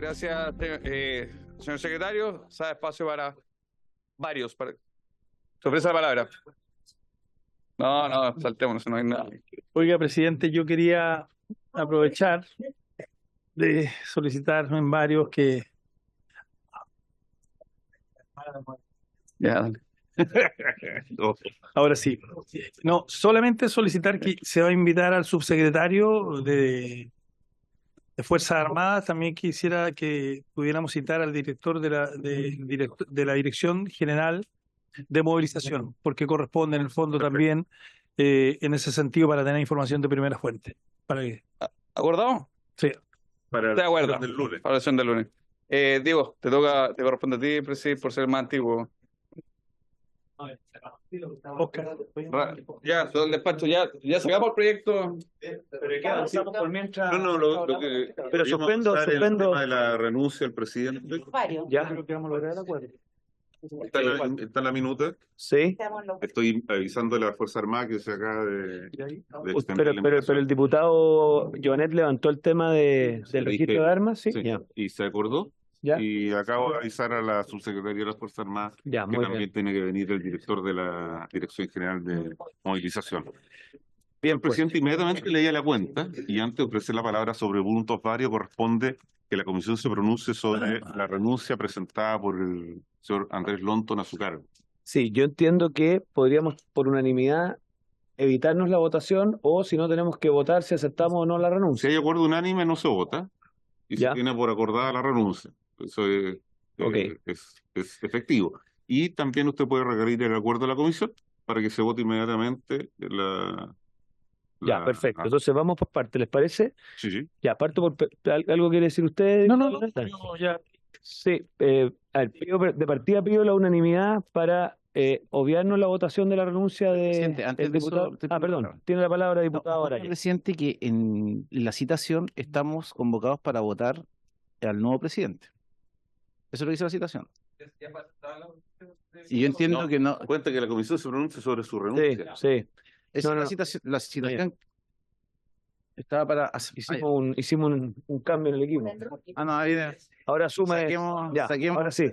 Gracias, señor secretario. Se da espacio para varios. Se ofrece la palabra. No, saltémonos, no hay nada. Oiga, presidente, yo quería aprovechar de solicitar en varios que... Ya, dale. Ahora sí. No, solamente solicitar que se va a invitar al subsecretario de Fuerzas Armadas. También quisiera que pudiéramos citar al director de la Dirección General de Movilización, porque corresponde en el fondo también en ese sentido para tener información de primera fuente. Para que, ¿Acordado? sí. De acuerdo. Del lunes. Para la sesión del lunes. Diego, te corresponde a ti, presidir, por ser más antiguo. Oscar. Ya, todo el despacho, ya sacamos el proyecto. Pero ¿qué avanzamos por mientras? No, lo que Pero suspendo. el tema de la renuncia del presidente. Ya, creo que vamos a lograr el acuerdo. Está en la minuta. Sí. Estoy avisando a la Fuerza Armada que se acaba de extender la Pero invitación. el diputado Joanet levantó el tema del registro de armas, ¿sí? Sí, Ya. y se acordó. Ya. Y acabo de avisar a la subsecretaria de las Fuerzas Armadas Ya, que muy también bien. tiene que venir el director de la Dirección General de Movilización. Bien, el presidente inmediatamente leía la cuenta y antes de ofrecer la palabra sobre puntos varios corresponde que la comisión se pronuncie sobre la renuncia presentada por el señor Andrés Lonton a su cargo. Sí, yo entiendo que podríamos por unanimidad evitarnos la votación o si no tenemos que votar si aceptamos o no la Si renuncia. hay acuerdo unánime no se vota y Ya. se tiene por acordada la renuncia. Eso Ok. es efectivo. Y también usted puede requerir el acuerdo de la comisión para que se vote inmediatamente Ya, perfecto. Entonces vamos por parte, ¿les parece? Sí. Ya, parto por... ¿Algo quiere decir usted? No, ya. Sí, a ver, de partida pido la unanimidad para obviarnos la votación de la renuncia Presidente, antes del de eso, diputado. te pido la Perdón, palabra. tiene la palabra el No, diputado Araya. presidente, que en la citación estamos convocados para votar al nuevo presidente. Eso es lo que dice la citación. Y yo entiendo que no. Cuenta que la comisión se pronuncie sobre su Sí, renuncia. sí. Esa No, es no. la citación estaba para. Hicimos un cambio en el equipo. No, ahí Ahora asume. saquemos. Ahora sí.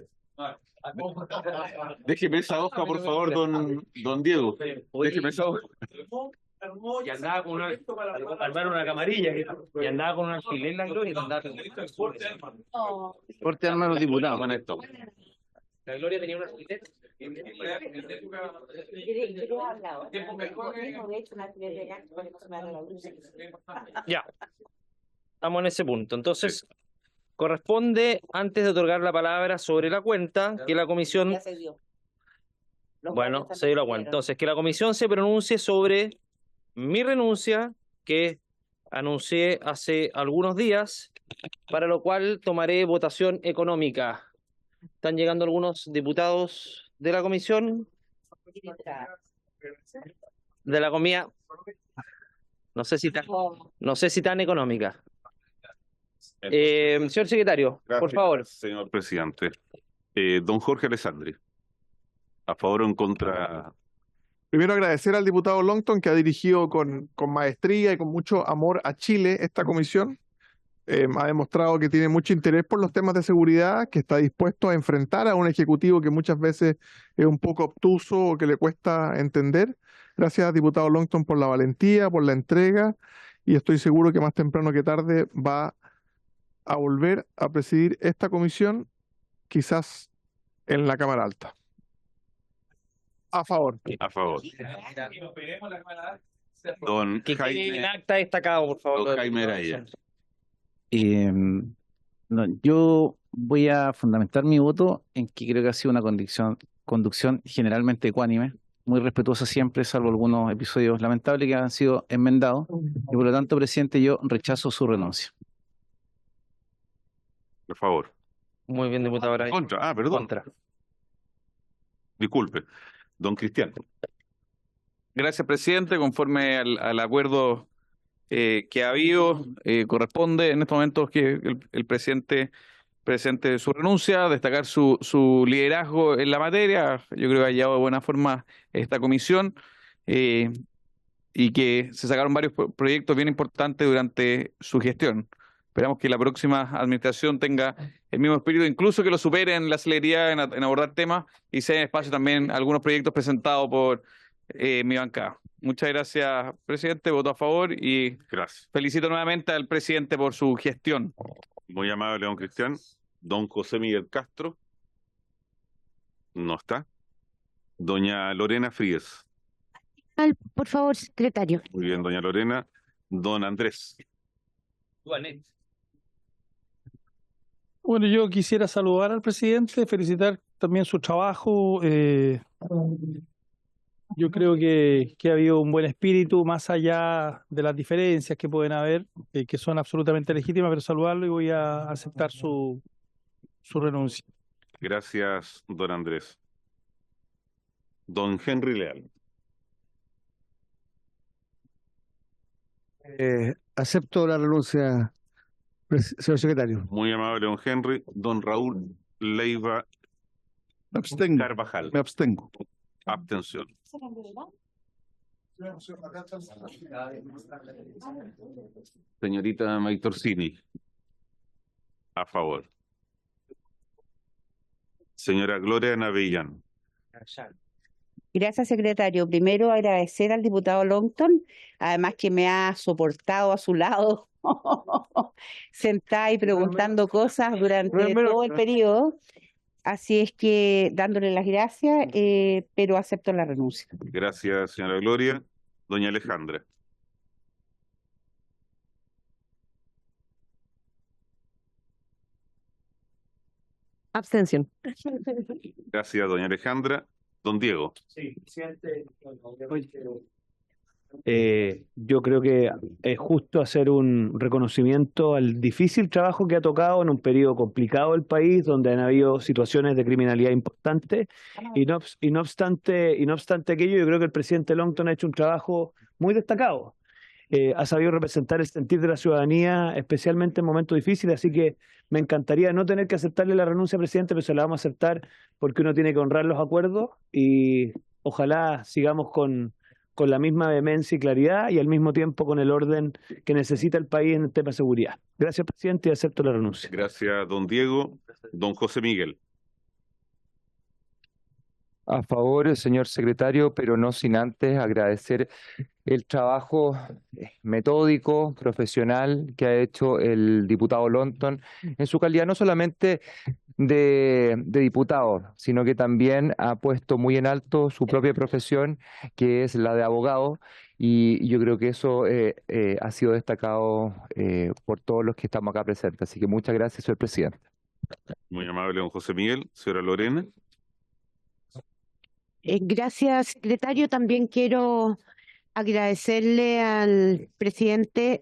Déjeme esa hoja, por favor, don Diego. Déjeme esa hoja. Y andaba con armar una camarilla y andaba con un alfiler en la gloria. Corte arma a los diputados. Con esto. La gloria tenía un alfiler. Ya, estamos en ese punto. Entonces, corresponde, antes de otorgar la palabra sobre la cuenta, que la comisión... Bueno, se dio la cuenta. Entonces, que la comisión se pronuncie sobre mi renuncia, que anuncié hace algunos días, para lo cual tomaré votación económica. Están llegando algunos diputados de la comisión, de la comida, no sé si tan económica. Señor secretario, por Gracias, favor. señor presidente. Don Jorge Alessandri, ¿a favor o en contra? Primero agradecer al diputado Longton que ha dirigido con maestría y con mucho amor a Chile esta comisión. Ha demostrado que tiene mucho interés por los temas de seguridad, que está dispuesto a enfrentar a un ejecutivo que muchas veces es un poco obtuso o que le cuesta entender. Gracias, diputado Longton, por la valentía, por la entrega, y estoy seguro que más temprano que tarde va a volver a presidir esta comisión, quizás en la Cámara Alta. A favor. A favor. Don Que quede en Jaime, acta destacado, por favor. don Jaime Araya. No, yo voy a fundamentar mi voto en que creo que ha sido una conducción generalmente ecuánime, muy respetuosa siempre, salvo algunos episodios lamentables que han sido enmendados, y por lo tanto, presidente, yo rechazo su renuncia. Por favor. Muy bien, diputado Araya. Contra. Perdón. Contra. Disculpe. Don Cristiano. Gracias, presidente. Conforme al acuerdo que ha habido, corresponde en estos momentos que el presidente presente su renuncia, destacar su liderazgo en la materia. Yo creo que ha llevado de buena forma esta comisión y que se sacaron varios proyectos bien importantes durante su gestión. Esperamos que la próxima administración tenga el mismo espíritu, incluso que lo supere en la celeridad en abordar temas y sea en espacio también algunos proyectos presentados por mi bancada. Muchas gracias, presidente. Voto a favor y Gracias. felicito nuevamente al presidente por su gestión. Muy amable, don Cristian. Don José Miguel Castro. No está. Doña Lorena Fríes. Por favor, secretario. Muy bien, doña Lorena. Don Andrés. Bueno, yo quisiera saludar al presidente, felicitar también su trabajo. Yo creo que ha habido un buen espíritu, más allá de las diferencias que pueden haber, que son absolutamente legítimas, pero saludarlo y voy a aceptar su renuncia. Gracias, don Andrés. Don Henry Leal. Acepto la renuncia, señor secretario. Muy amable, don Henry. Don Raúl Leiva Me abstengo. Carvajal. Me abstengo. Abstención. Señorita Maitorsini. A favor. Señora Gloria Navellán. Gracias, secretario. Primero, agradecer al diputado Longton, además que me ha soportado a su lado, sentada y preguntando cosas durante todo el periodo. Así es que dándole las gracias, pero acepto la renuncia. Gracias, señora Gloria. Doña Alejandra. Abstención. Gracias, doña Alejandra. Don Diego. Sí, presidente. Yo creo que es justo hacer un reconocimiento al difícil trabajo que ha tocado en un periodo complicado del país, donde han habido situaciones de criminalidad importantes, y no obstante aquello, yo creo que el presidente Longton ha hecho un trabajo muy destacado. Ha sabido representar el sentir de la ciudadanía, especialmente en momentos difíciles, así que me encantaría no tener que aceptarle la renuncia, presidente, pero se la vamos a aceptar porque uno tiene que honrar los acuerdos y ojalá sigamos con la misma vehemencia y claridad y al mismo tiempo con el orden que necesita el país en el tema de seguridad. Gracias, presidente, y acepto la renuncia. Gracias, don Diego. Don José Miguel. A favor, señor secretario, pero no sin antes agradecer el trabajo metódico, profesional que ha hecho el diputado Longton en su calidad no solamente de diputado, sino que también ha puesto muy en alto su propia profesión, que es la de abogado, y yo creo que eso ha sido destacado por todos los que estamos acá presentes. Así que muchas gracias, señor presidente. Muy amable, don José Miguel. Señora Lorena. Gracias, secretario. También quiero agradecerle al presidente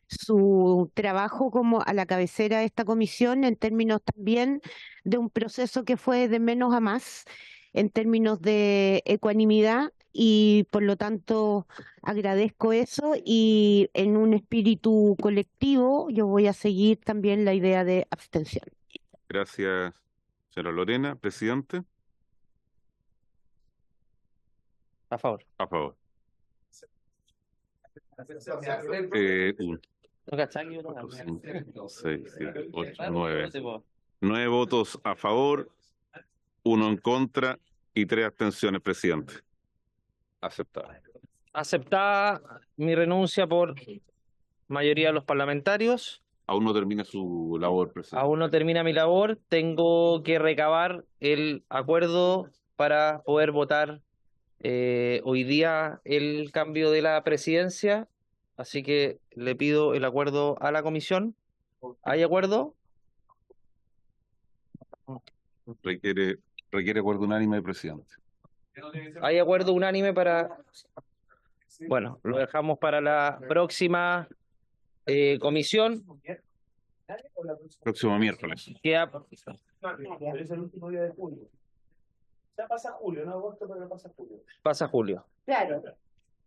su trabajo como a la cabecera de esta comisión, en términos también de un proceso que fue de menos a más, en términos de ecuanimidad, y por lo tanto agradezco eso, y en un espíritu colectivo yo voy a seguir también la idea de abstención. Gracias, señora Lorena. Presidente. A favor. A favor. 1, 4, 5, 6, 7, 8, 9. 9 votos a favor, 1 en contra y 3 abstenciones, presidente. Aceptada. Aceptada mi renuncia por mayoría de los parlamentarios. Aún no termina su labor, presidente. Aún no termina mi labor. Tengo que recabar el acuerdo para poder votar hoy día el cambio de la presidencia, así que le pido el acuerdo a la comisión. ¿Hay acuerdo? Requiere acuerdo unánime, presidente. ¿Hay acuerdo unánime para...? Bueno, lo dejamos para la próxima comisión. Próximo miércoles. Es el último día de julio. Ya pasa julio, no agosto, pero pasa julio. Pasa julio. Claro,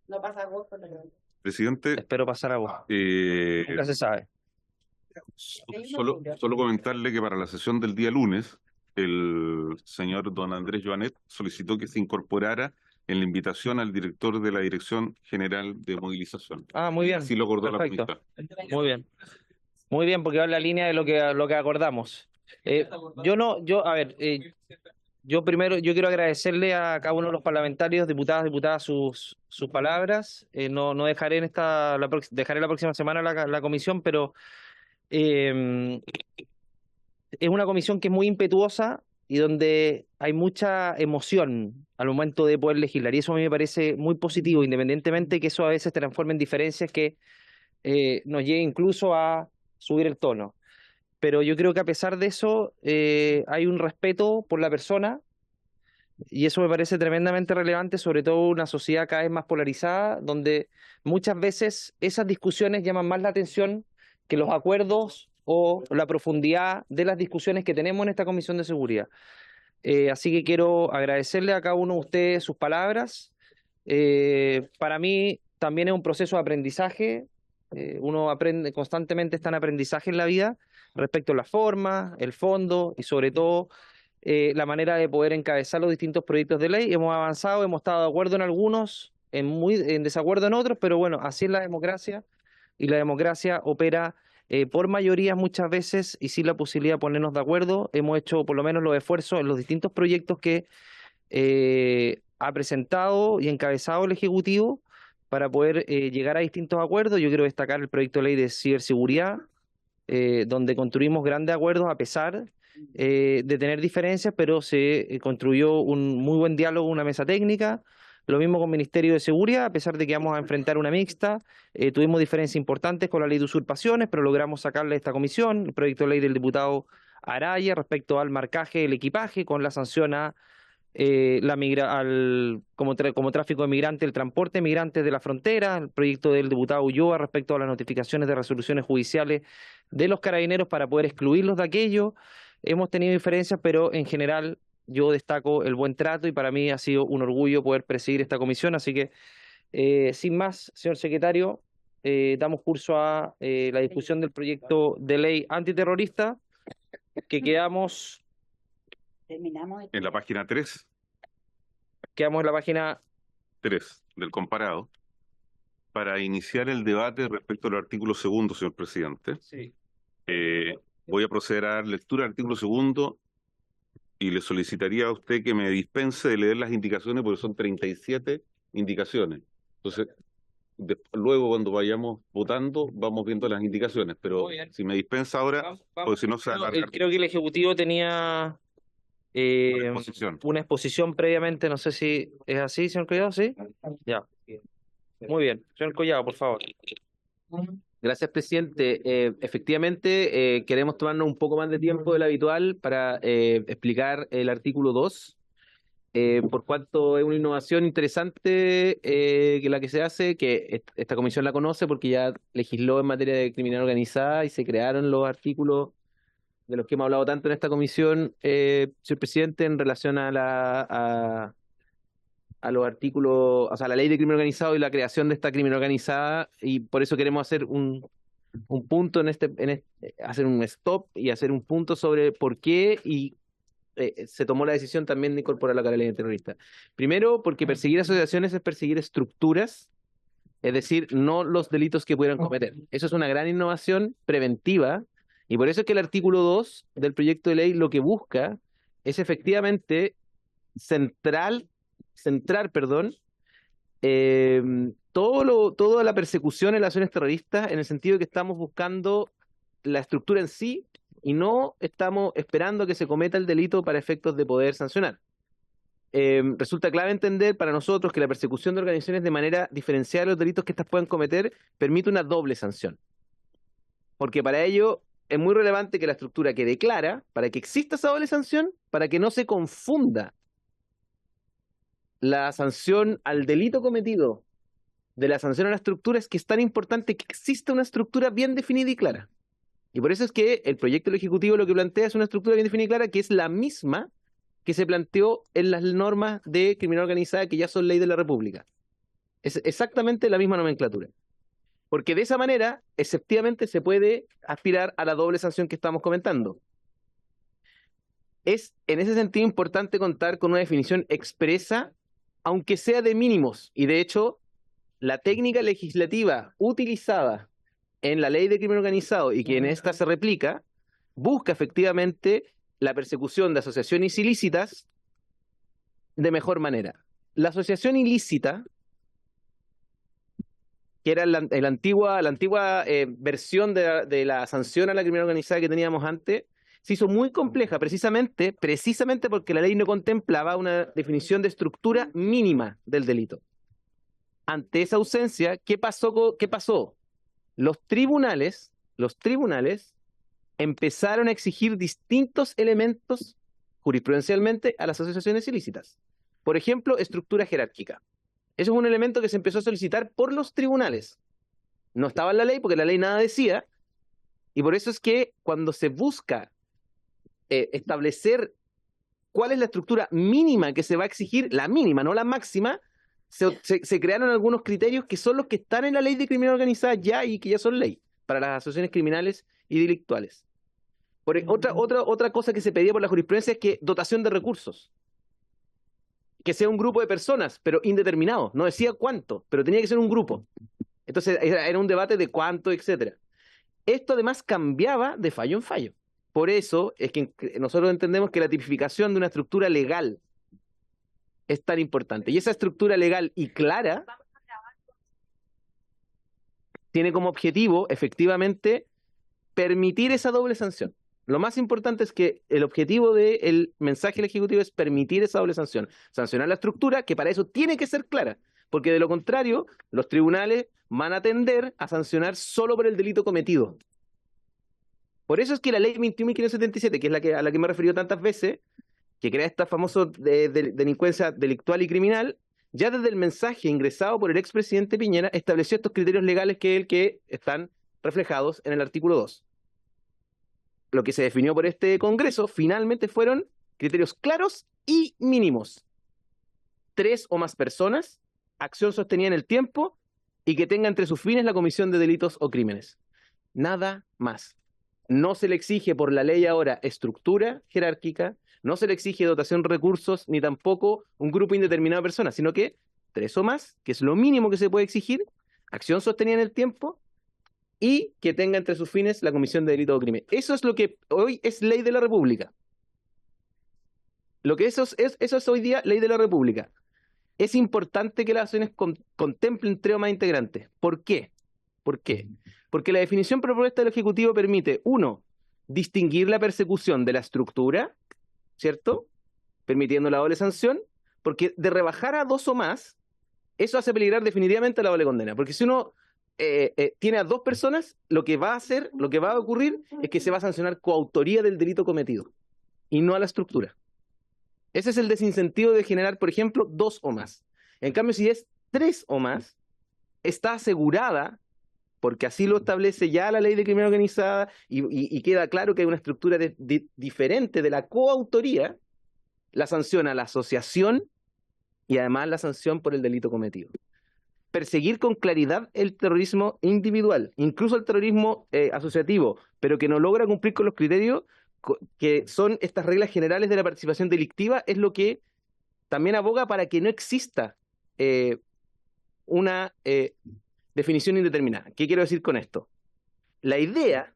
no pasa agosto, pero... Presidente. Espero pasar agosto. Nunca se sabe. Solo comentarle que para la sesión del día lunes, el señor don Andrés Joanet solicitó que se incorporara en la invitación al director de la Dirección General de Movilización. Ah, muy bien. Así lo acordó la Perfecto. comisión. Muy bien. Muy bien, porque va en la línea de lo que acordamos. Yo primero, yo quiero agradecerle a cada uno de los parlamentarios, diputadas, sus palabras. No dejaré dejaré la próxima semana la comisión, pero eh, es una comisión que es muy impetuosa y donde hay mucha emoción al momento de poder legislar. Y eso a mí me parece muy positivo, independientemente que eso a veces se transforme en diferencias que nos llegue incluso a subir el tono. Pero yo creo que a pesar de eso, hay un respeto por la persona y eso me parece tremendamente relevante, sobre todo en una sociedad cada vez más polarizada, donde muchas veces esas discusiones llaman más la atención que los acuerdos o la profundidad de las discusiones que tenemos en esta Comisión de Seguridad. Así que quiero agradecerle a cada uno de ustedes sus palabras. Para mí también es un proceso de aprendizaje. Uno aprende constantemente, está en aprendizaje en la vida respecto a la forma, el fondo y sobre todo la manera de poder encabezar los distintos proyectos de ley. Hemos avanzado, hemos estado de acuerdo en algunos, en desacuerdo en otros, pero bueno, así es la democracia y la democracia opera por mayoría muchas veces y sin la posibilidad de ponernos de acuerdo. Hemos hecho por lo menos los esfuerzos en los distintos proyectos que ha presentado y encabezado el Ejecutivo para poder llegar a distintos acuerdos. Yo quiero destacar el proyecto de ley de ciberseguridad, donde construimos grandes acuerdos a pesar de tener diferencias, pero se construyó un muy buen diálogo, una mesa técnica. Lo mismo con Ministerio de Seguridad, a pesar de que vamos a enfrentar una mixta, tuvimos diferencias importantes con la ley de usurpaciones, pero logramos sacarle esta comisión, el proyecto de ley del diputado Araya respecto al marcaje del equipaje con la sanción a como tráfico de migrantes, el transporte de migrantes de la frontera, el proyecto del diputado Ulloa respecto a las notificaciones de resoluciones judiciales de los carabineros para poder excluirlos de aquello. Hemos tenido diferencias, pero en general yo destaco el buen trato y para mí ha sido un orgullo poder presidir esta comisión. Así que, sin más, señor secretario, damos curso a la discusión del proyecto de ley antiterrorista que quedamos en la página 3 en la página 3 del comparado. Para iniciar el debate respecto al artículo 2, señor presidente, Sí. Voy a proceder a dar lectura al artículo 2 y le solicitaría a usted que me dispense de leer las indicaciones porque son 37 indicaciones. Entonces, luego cuando vayamos votando vamos viendo las indicaciones, pero si me dispensa ahora, porque si no se alarga. Creo que el Ejecutivo tenía una exposición previamente, no sé si es así, señor Collado, ¿sí? Ya. Muy bien. Señor Collado, por favor. Gracias, presidente. Efectivamente, queremos tomarnos un poco más de tiempo de lo habitual para explicar el artículo 2, por cuanto es una innovación interesante que la que se hace, que esta comisión la conoce porque ya legisló en materia de criminalidad organizada y se crearon los artículos de los que hemos hablado tanto en esta comisión, señor presidente, en relación a los artículos, o sea, la ley de crimen organizado y la creación de esta criminalidad organizada, y por eso queremos hacer un punto hacer un stop y hacer un punto sobre por qué se tomó la decisión también de incorporarla a la ley terrorista. Primero, porque perseguir asociaciones es perseguir estructuras, es decir, no los delitos que pudieran cometer. Eso es una gran innovación preventiva, y por eso es que el artículo 2 del proyecto de ley lo que busca es efectivamente centrar, toda la persecución en las acciones terroristas, en el sentido de que estamos buscando la estructura en sí y no estamos esperando que se cometa el delito para efectos de poder sancionar. Resulta clave entender para nosotros que la persecución de organizaciones de manera diferenciada de los delitos que éstas puedan cometer permite una doble sanción. Porque para ello es muy relevante que la estructura quede clara para que exista esa doble sanción, para que no se confunda la sanción al delito cometido de la sanción a la estructura. Es que es tan importante que exista una estructura bien definida y clara. Y por eso es que el proyecto del Ejecutivo lo que plantea es una estructura bien definida y clara, que es la misma que se planteó en las normas de criminalidad organizada que ya son ley de la República. Es exactamente la misma nomenclatura. Porque de esa manera, efectivamente, se puede aspirar a la doble sanción que estamos comentando. Es en ese sentido importante contar con una definición expresa, aunque sea de mínimos, y de hecho, la técnica legislativa utilizada en la ley de crimen organizado y que en esta se replica, busca efectivamente la persecución de asociaciones ilícitas de mejor manera. La asociación ilícita, que era la antigua versión de la sanción a la criminalidad organizada que teníamos antes, se hizo muy compleja precisamente porque la ley no contemplaba una definición de estructura mínima del delito. Ante esa ausencia, ¿qué pasó? Los tribunales empezaron a exigir distintos elementos jurisprudencialmente a las asociaciones ilícitas. Por ejemplo, estructura jerárquica. Eso es un elemento que se empezó a solicitar por los tribunales. No estaba en la ley porque la ley nada decía, y por eso es que cuando se busca establecer cuál es la estructura mínima que se va a exigir, la mínima, no la máxima, se crearon algunos criterios que son los que están en la ley de criminalidad organizada ya y que ya son ley para las asociaciones criminales y delictuales. Otra cosa que se pedía por la jurisprudencia es que dotación de recursos. Que sea un grupo de personas, pero indeterminado. No decía cuánto, pero tenía que ser un grupo. Entonces era un debate de cuánto, etcétera. Esto además cambiaba de fallo en fallo. Por eso es que nosotros entendemos que la tipificación de una estructura legal es tan importante. Y esa estructura legal y clara tiene como objetivo, efectivamente, permitir esa doble sanción. Lo más importante es que el objetivo del mensaje del Ejecutivo es permitir esa doble sanción. Sancionar la estructura, que para eso tiene que ser clara, porque de lo contrario, los tribunales van a tender a sancionar solo por el delito cometido. Por eso es que la ley 21.577, que es a la que me he referido tantas veces, que crea esta famosa delincuencia delictual y criminal, ya desde el mensaje ingresado por el expresidente Piñera estableció estos criterios legales que están reflejados en el artículo 2. Lo que se definió por este Congreso finalmente fueron criterios claros y mínimos. 3 o más personas, acción sostenida en el tiempo y que tenga entre sus fines la comisión de delitos o crímenes. Nada más. No se le exige por la ley ahora estructura jerárquica, no se le exige dotación de recursos, ni tampoco un grupo indeterminado de personas, sino que 3 o más, que es lo mínimo que se puede exigir, acción sostenida en el tiempo, y que tenga entre sus fines la comisión de delito o crimen. Eso es lo que hoy es ley de la República. Eso es hoy día ley de la República. Es importante que las acciones contemplen 3 o más integrantes. ¿Por qué? Porque la definición propuesta del Ejecutivo permite, 1, distinguir la persecución de la estructura, ¿cierto? Permitiendo la doble sanción, porque de rebajar a 2 o más, eso hace peligrar definitivamente la doble condena. Porque si uno tiene a 2 personas, lo que va a ocurrir es que se va a sancionar coautoría del delito cometido y no a la estructura. Ese es el desincentivo de generar, por ejemplo, 2 o más. En cambio, si es 3 o más, está asegurada, porque así lo establece ya la ley de criminalidad organizada y queda claro que hay una estructura diferente de la coautoría, la sanción a la asociación y además la sanción por el delito cometido. Perseguir con claridad el terrorismo individual, incluso el terrorismo asociativo, pero que no logra cumplir con los criterios que son estas reglas generales de la participación delictiva, es lo que también aboga para que no exista una definición indeterminada. ¿Qué quiero decir con esto? La idea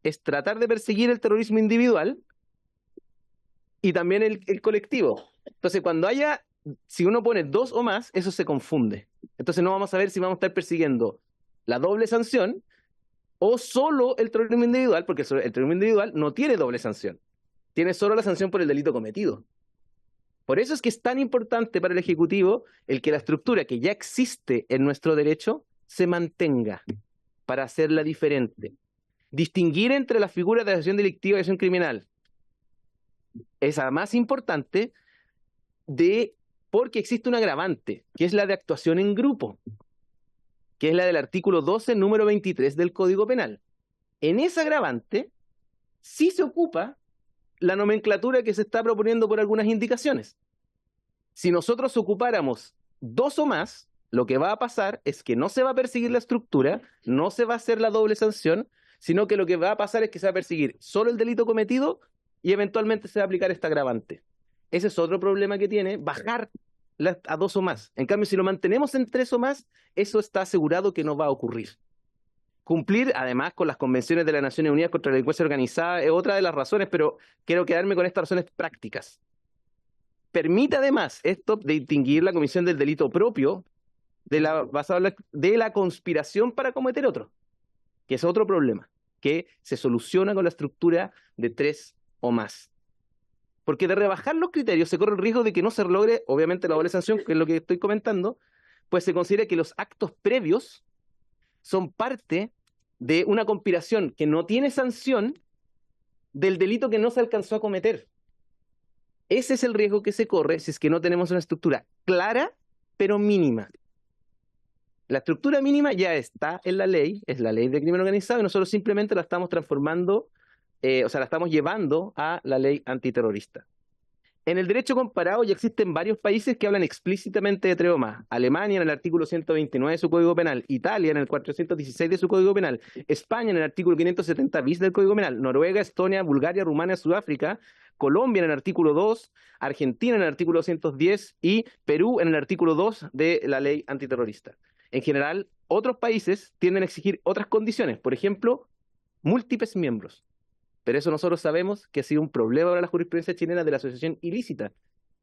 es tratar de perseguir el terrorismo individual y también el colectivo. Entonces, si uno pone 2 o más, eso se confunde. Entonces no vamos a ver si vamos a estar persiguiendo la doble sanción o solo el terrorismo individual, porque el terrorismo individual no tiene doble sanción. Tiene solo la sanción por el delito cometido. Por eso es que es tan importante para el Ejecutivo el que la estructura que ya existe en nuestro derecho se mantenga para hacerla diferente. Distinguir entre las figuras de asociación delictiva y asociación criminal es además importante porque existe un agravante, que es la de actuación en grupo, que es la del artículo 12, número 23 del Código Penal. En ese agravante sí se ocupa la nomenclatura que se está proponiendo por algunas indicaciones. Si nosotros ocupáramos 2 o más, lo que va a pasar es que no se va a perseguir la estructura, no se va a hacer la doble sanción, sino que lo que va a pasar es que se va a perseguir solo el delito cometido y eventualmente se va a aplicar este agravante. Ese es otro problema que tiene, bajar a 2 o más. En cambio, si lo mantenemos en 3 o más, eso está asegurado que no va a ocurrir. Cumplir, además, con las convenciones de las Naciones Unidas contra la delincuencia organizada es otra de las razones, pero quiero quedarme con estas razones prácticas. Permite, además, esto de distinguir la comisión del delito propio basado de la conspiración para cometer otro, que es otro problema, que se soluciona con la estructura de 3 o más. Porque de rebajar los criterios se corre el riesgo de que no se logre, obviamente, la doble sanción, que es lo que estoy comentando, pues se considera que los actos previos son parte de una conspiración que no tiene sanción del delito que no se alcanzó a cometer. Ese es el riesgo que se corre si es que no tenemos una estructura clara, pero mínima. La estructura mínima ya está en la ley, es la ley de crimen organizado, y nosotros simplemente la estamos transformando, la estamos llevando a la ley antiterrorista. En el derecho comparado ya existen varios países que hablan explícitamente de 3 o más. Alemania en el artículo 129 de su Código Penal, Italia en el 416 de su Código Penal, España en el artículo 570 bis del Código Penal, Noruega, Estonia, Bulgaria, Rumania, Sudáfrica, Colombia en el artículo 2, Argentina en el artículo 210 y Perú en el artículo 2 de la ley antiterrorista. En general, otros países tienden a exigir otras condiciones, por ejemplo, múltiples miembros. Pero eso nosotros sabemos que ha sido un problema para la jurisprudencia chilena de la asociación ilícita,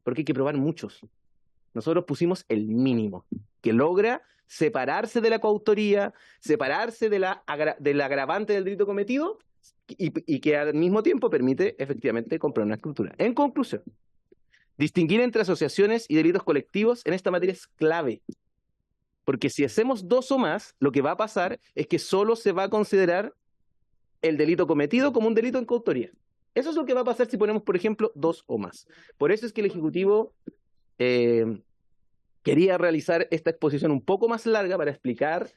porque hay que probar muchos. Nosotros pusimos el mínimo, que logra separarse de la coautoría, separarse del agravante del delito cometido y que al mismo tiempo permite efectivamente comprar una estructura. En conclusión, distinguir entre asociaciones y delitos colectivos en esta materia es clave, porque si hacemos 2 o más, lo que va a pasar es que solo se va a considerar el delito cometido como un delito en coautoría. Eso es lo que va a pasar si ponemos, por ejemplo, 2 o más. Por eso es que el Ejecutivo quería realizar esta exposición un poco más larga para explicar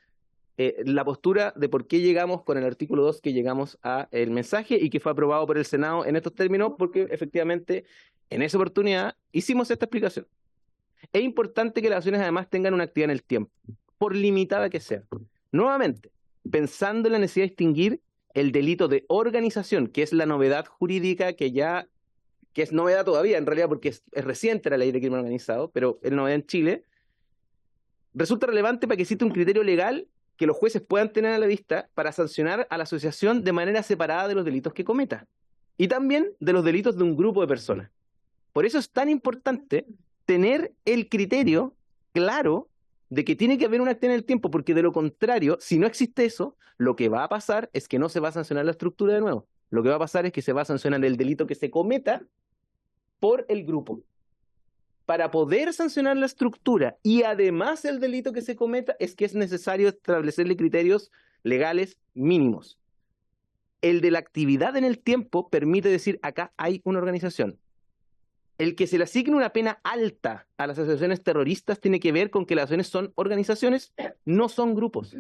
la postura de por qué llegamos con el artículo 2 que llegamos a el mensaje y que fue aprobado por el Senado en estos términos, porque efectivamente en esa oportunidad hicimos esta explicación. Es importante que las acciones además tengan una actividad en el tiempo, por limitada que sea. Nuevamente, pensando en la necesidad de distinguir el delito de organización, que es la novedad jurídica que es novedad todavía, en realidad, porque es reciente la ley de crimen organizado, pero es novedad en Chile, resulta relevante para que exista un criterio legal que los jueces puedan tener a la vista para sancionar a la asociación de manera separada de los delitos que cometa, y también de los delitos de un grupo de personas. Por eso es tan importante tener el criterio claro de que tiene que haber una actividad en el tiempo, porque de lo contrario, si no existe eso, lo que va a pasar es que no se va a sancionar la estructura de nuevo. Lo que va a pasar es que se va a sancionar el delito que se cometa por el grupo. Para poder sancionar la estructura y además el delito que se cometa, es que es necesario establecerle criterios legales mínimos. El de la actividad en el tiempo permite decir, acá hay una organización. El que se le asigne una pena alta a las asociaciones terroristas tiene que ver con que las asociaciones son organizaciones, no son grupos.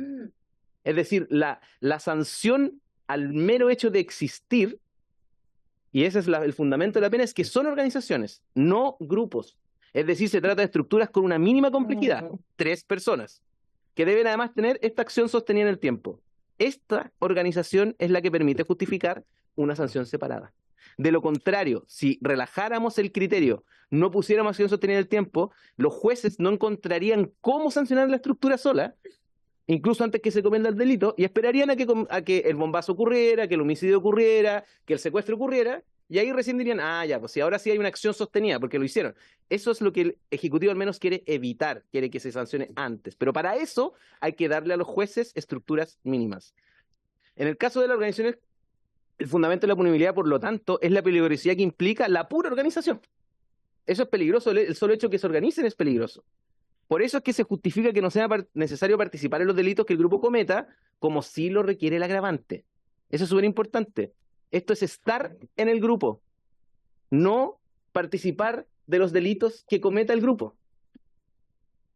Es decir, la sanción al mero hecho de existir, y ese es el fundamento de la pena, es que son organizaciones, no grupos. Es decir, se trata de estructuras con una mínima complejidad, 3 personas, que deben además tener esta acción sostenida en el tiempo. Esta organización es la que permite justificar una sanción separada. De lo contrario, si relajáramos el criterio, no pusiéramos acción sostenida en el tiempo, los jueces no encontrarían cómo sancionar la estructura sola, incluso antes que se cometa el delito, y esperarían a que el bombazo ocurriera, que el homicidio ocurriera, que el secuestro ocurriera, y ahí recién dirían, ya, pues si ahora sí hay una acción sostenida, porque lo hicieron. Eso es lo que el Ejecutivo al menos quiere evitar, quiere que se sancione antes. Pero para eso hay que darle a los jueces estructuras mínimas. En el caso de las organizaciones, el fundamento de la punibilidad, por lo tanto, es la peligrosidad que implica la pura organización. Eso es peligroso, el solo hecho de que se organicen es peligroso. Por eso es que se justifica que no sea necesario participar en los delitos que el grupo cometa, como sí lo requiere el agravante. Eso es súper importante. Esto es estar en el grupo, no participar de los delitos que cometa el grupo.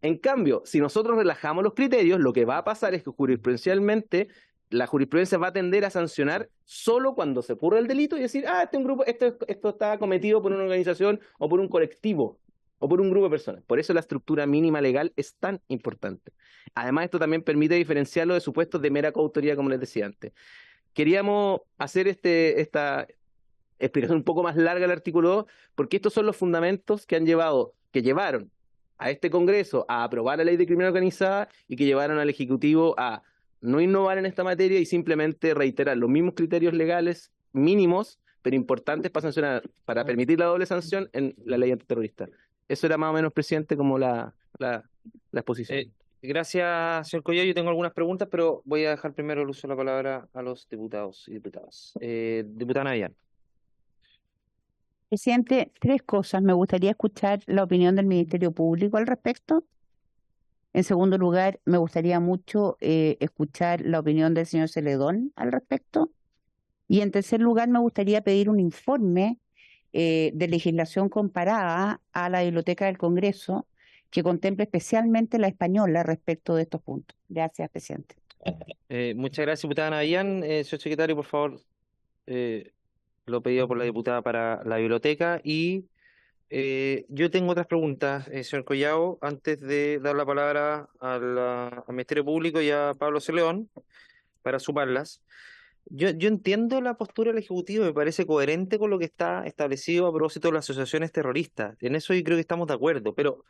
En cambio, si nosotros relajamos los criterios, lo que va a pasar es que jurisprudencialmente la jurisprudencia va a tender a sancionar solo cuando se ocurra el delito y decir, este es un grupo, esto está cometido por una organización o por un colectivo o por un grupo de personas. Por eso la estructura mínima legal es tan importante. Además, esto también permite diferenciarlo de supuestos de mera coautoría, como les decía antes. Queríamos hacer esta explicación un poco más larga del artículo 2, porque estos son los fundamentos que llevaron a este Congreso a aprobar la ley de criminalidad organizada y que llevaron al Ejecutivo a no innovar en esta materia y simplemente reiterar los mismos criterios legales mínimos, pero importantes para sancionar, para permitir la doble sanción en la ley antiterrorista. Eso era más o menos, presidente, como la exposición. Gracias, señor Collado. Yo tengo algunas preguntas, pero voy a dejar primero el uso de la palabra a los diputados y diputadas. Diputada Nayan. Presidente, tres cosas. Me gustaría escuchar la opinión del Ministerio Público al respecto. En segundo lugar, me gustaría mucho escuchar la opinión del señor Celedón al respecto. Y en tercer lugar, me gustaría pedir un informe de legislación comparada a la Biblioteca del Congreso que contemple especialmente la española respecto de estos puntos. Gracias, presidente. Muchas gracias, diputada Nayan. Señor secretario, por favor, lo pedido por la diputada para la biblioteca. Y yo tengo otras preguntas, señor Collado, antes de dar la palabra al Ministerio Público y a Pablo Celedón para sumarlas. Yo entiendo la postura del Ejecutivo, me parece coherente con lo que está establecido a propósito de las asociaciones terroristas. En eso yo creo que estamos de acuerdo, pero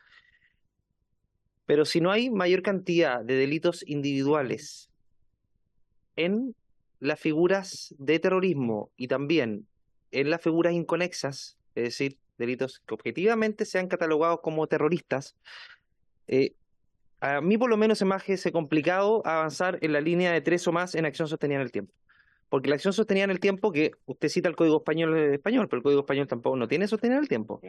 si no hay mayor cantidad de delitos individuales en las figuras de terrorismo y también en las figuras inconexas, es decir, delitos que objetivamente sean catalogados como terroristas, a mí por lo menos se me hace complicado avanzar en la línea de 3 o más en acción sostenida en el tiempo. Porque la acción sostenida en el tiempo, que usted cita el Código Español pero el Código Español tampoco no tiene sostenida en el tiempo.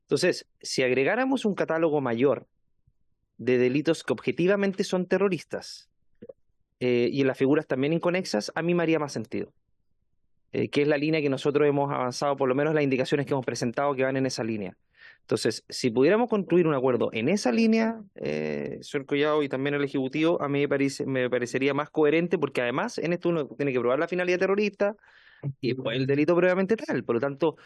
Entonces, si agregáramos un catálogo mayor de delitos que objetivamente son terroristas y en las figuras también inconexas, a mí me haría más sentido. Que es la línea que nosotros hemos avanzado, por lo menos las indicaciones que hemos presentado que van en esa línea. Entonces, si pudiéramos construir un acuerdo en esa línea, señor Collado, y también el Ejecutivo, a mí me parecería más coherente, porque además en esto uno tiene que probar la finalidad terrorista y después el delito previamente tal. Por lo tanto,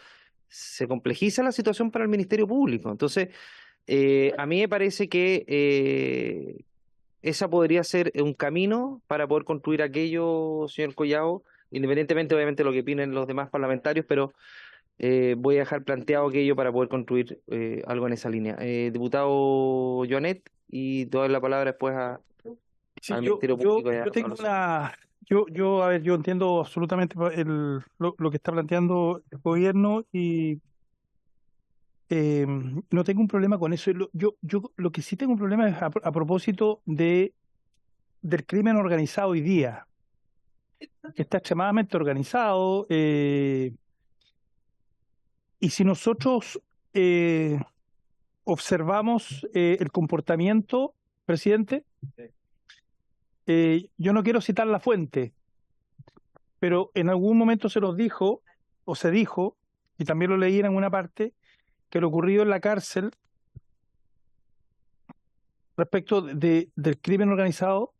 se complejiza la situación para el Ministerio Público. Entonces, a mí me parece que esa podría ser un camino para poder construir aquello, señor Collado, independientemente obviamente de lo que opinen los demás parlamentarios, pero voy a dejar planteado aquello para poder construir algo en esa línea. Diputado Joanet, y doy la palabra después al Ministerio Público. Yo tengo a ver, yo entiendo absolutamente lo que está planteando el gobierno y no tengo un problema con eso. Yo lo que sí tengo un problema es a propósito del crimen organizado hoy día, que está extremadamente organizado, y si nosotros observamos el comportamiento, presidente, yo no quiero citar la fuente, pero en algún momento se nos dijo, o se dijo, y también lo leí en alguna parte, que lo ocurrido en la cárcel respecto del crimen organizado,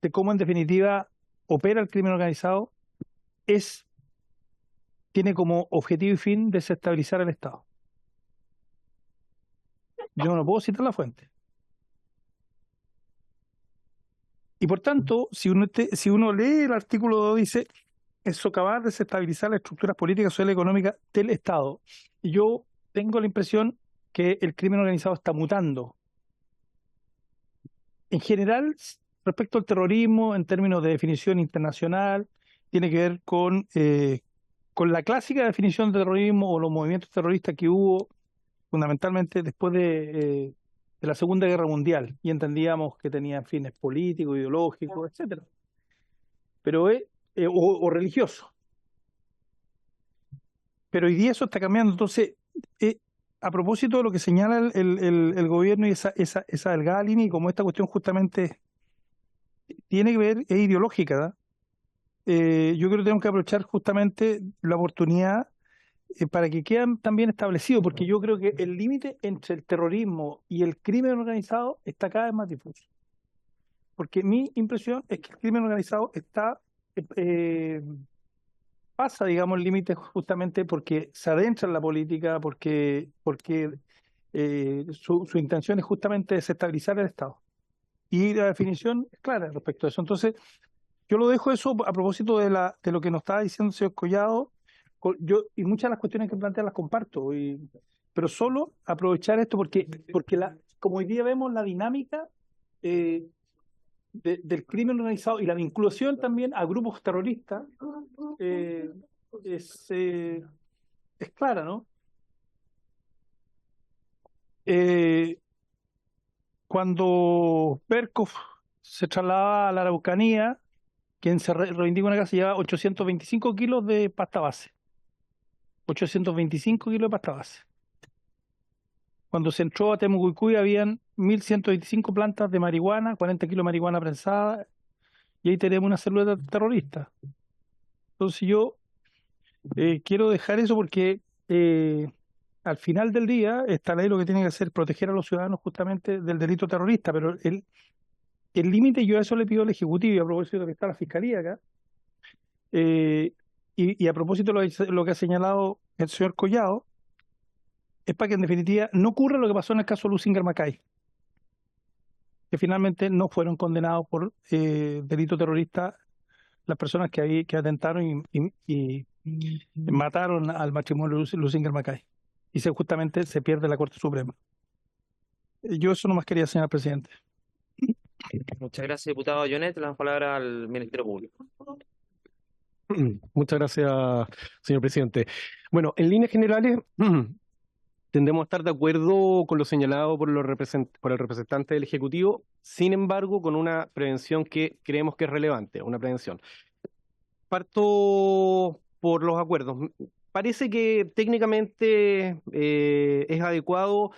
de cómo en definitiva opera el crimen organizado, tiene como objetivo y fin desestabilizar el Estado. Yo no puedo citar la fuente. Y por tanto, si uno lee el artículo 2, dice, es socavar, desestabilizar las estructuras políticas, sociales y económicas del Estado. Y yo tengo la impresión que el crimen organizado está mutando. En general, respecto al terrorismo, en términos de definición internacional, tiene que ver con la clásica definición de terrorismo o los movimientos terroristas que hubo fundamentalmente después de la Segunda Guerra Mundial, y entendíamos que tenían fines políticos, ideológicos, etcétera, pero o religiosos. Pero hoy día eso está cambiando. Entonces, a propósito de lo que señala el gobierno y esa delgada línea, y como esta cuestión justamente tiene que ver, es ideológica, ¿verdad? Yo creo que tenemos que aprovechar justamente la oportunidad para que quede también establecido, porque yo creo que el límite entre el terrorismo y el crimen organizado está cada vez más difuso. Porque mi impresión es que el crimen organizado pasa, digamos, el límite justamente porque se adentra en la política, porque su intención es justamente desestabilizar el Estado. Y la definición es clara respecto a eso. Entonces, yo lo dejo eso a propósito de lo que nos estaba diciendo el señor Collado. Y muchas de las cuestiones que plantea las comparto, pero solo aprovechar esto porque como hoy día vemos la dinámica, del crimen organizado y la vinculación también a grupos terroristas es clara, ¿no? Cuando Berkov se trasladaba a la Araucanía, quien se reivindica una casa llevaba 825 kilos de pasta base. 825 kilos de pasta base. Cuando se entró a Temucuicui habían 1.125 plantas de marihuana, 40 kilos de marihuana prensada, y ahí tenemos una célula terrorista. Entonces yo quiero dejar eso porque al final del día esta ley lo que tiene que hacer es proteger a los ciudadanos justamente del delito terrorista, pero el límite, yo a eso le pido al Ejecutivo, y a propósito de que está la Fiscalía acá, y a propósito de lo que ha señalado el señor Collado, es para que en definitiva no ocurra lo que pasó en el caso de Lusinger Macay, que finalmente no fueron condenados por delito terrorista las personas que atentaron y mataron al matrimonio Lusinger Macay. Y justamente se pierde la Corte Suprema. Yo eso nomás quería, señor presidente. Muchas gracias, diputado Jonet. Le damos palabra al Ministerio Público. Muchas gracias, señor presidente. Bueno, en líneas generales, tendemos a estar de acuerdo con lo señalado por el representante del Ejecutivo, sin embargo, con una prevención que creemos que es relevante, una prevención. Parto por los acuerdos. Parece que técnicamente es adecuado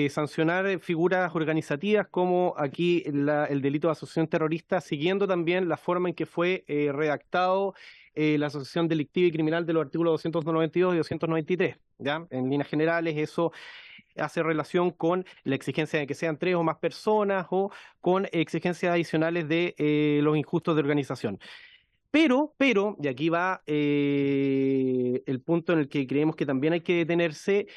sancionar figuras organizativas como aquí el delito de asociación terrorista, siguiendo también la forma en que fue redactado la asociación delictiva y criminal de los artículos 292 y 293. ¿Ya? En líneas generales, eso hace relación con la exigencia de que sean 3 o más personas o con exigencias adicionales de los injustos de organización. Pero, y aquí va el punto en el que creemos que también hay que detenerse,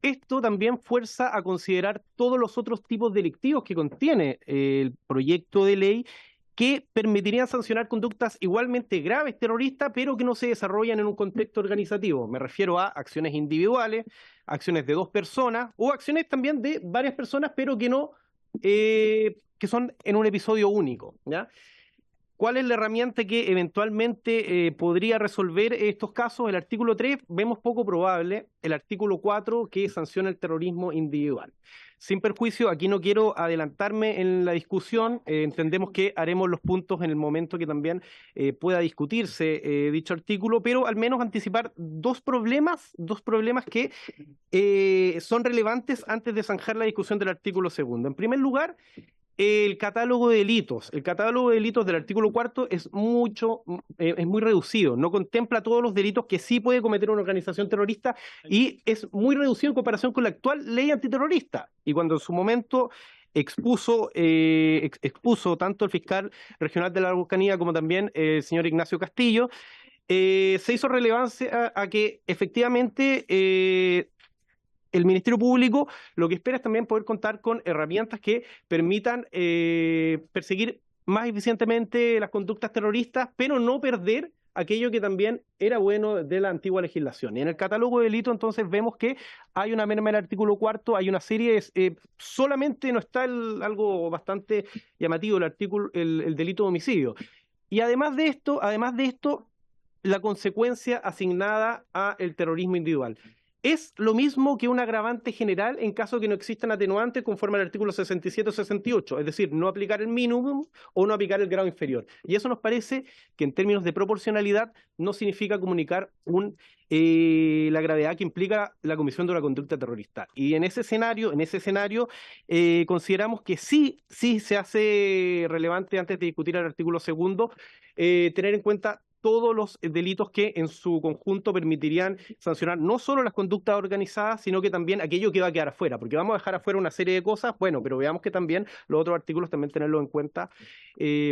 esto también fuerza a considerar todos los otros tipos delictivos que contiene el proyecto de ley que permitirían sancionar conductas igualmente graves terroristas, pero que no se desarrollan en un contexto organizativo. Me refiero a acciones individuales, acciones de 2 personas o acciones también de varias personas, pero que no, que son en un episodio único, ¿ya? ¿Cuál es la herramienta que eventualmente podría resolver estos casos? El artículo 3 vemos poco probable, el artículo 4 que sanciona el terrorismo individual. Sin perjuicio, aquí no quiero adelantarme en la discusión, entendemos que haremos los puntos en el momento que también pueda discutirse dicho artículo, pero al menos anticipar dos problemas que son relevantes antes de zanjar la discusión del artículo 2. En primer lugar, el catálogo de delitos. El catálogo de delitos del artículo 4 es muy reducido, no contempla todos los delitos que sí puede cometer una organización terrorista y es muy reducido en comparación con la actual ley antiterrorista. Y cuando en su momento expuso tanto el fiscal regional de la Araucanía como también el señor Ignacio Castillo, se hizo relevancia a que efectivamente el Ministerio Público lo que espera es también poder contar con herramientas que permitan perseguir más eficientemente las conductas terroristas, pero no perder aquello que también era bueno de la antigua legislación. Y en el catálogo de delitos entonces vemos que hay una merma del artículo 4, hay una serie, solamente no está algo bastante llamativo, el delito de homicidio. Y además de esto, la consecuencia asignada al terrorismo individual. Es lo mismo que un agravante general en caso de que no existan atenuantes conforme al artículo 67 o 68, es decir, no aplicar el mínimo o no aplicar el grado inferior. Y eso nos parece que en términos de proporcionalidad no significa comunicar la gravedad que implica la comisión de una conducta terrorista. Y en ese escenario consideramos que sí se hace relevante, antes de discutir el artículo 2, tener en cuenta todos los delitos que en su conjunto permitirían sancionar no solo las conductas organizadas, sino que también aquello que va a quedar afuera, porque vamos a dejar afuera una serie de cosas, bueno, pero veamos que también los otros artículos también tenerlos en cuenta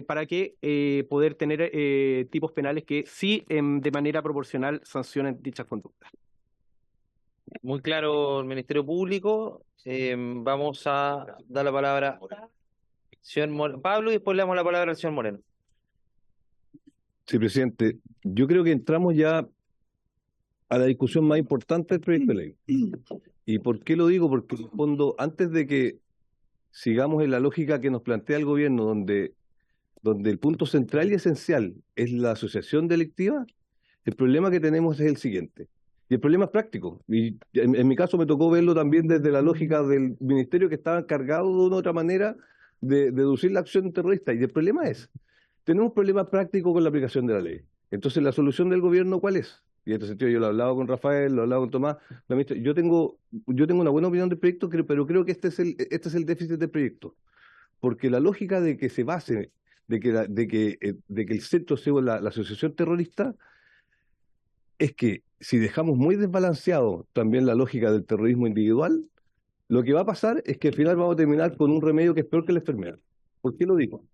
para que poder tener tipos penales que sí de manera proporcional sancionen dichas conductas. Muy claro el Ministerio Público. Vamos a dar la palabra al señor Pablo y después le damos la palabra al señor Moreno. Sí, presidente, yo creo que entramos ya a la discusión más importante del proyecto de ley. ¿Y por qué lo digo? Porque en el fondo, antes de que sigamos en la lógica que nos plantea el gobierno, donde donde el punto central y esencial es la asociación delictiva, el problema que tenemos es el siguiente. Y el problema es práctico. Y en mi caso me tocó verlo también desde la lógica del ministerio que estaba encargado de una u otra manera de deducir la acción terrorista. Y el problema es, tenemos un problema práctico con la aplicación de la ley. Entonces, ¿la solución del gobierno cuál es? Y en este sentido yo lo he hablado con Rafael, lo he hablado con Tomás. Yo tengo una buena opinión del proyecto, pero creo que este es el déficit del proyecto. Porque la lógica de que se base, de que el centro sea la asociación terrorista, es que si dejamos muy desbalanceado también la lógica del terrorismo individual, lo que va a pasar es que al final vamos a terminar con un remedio que es peor que la enfermedad. ¿Por qué lo digo?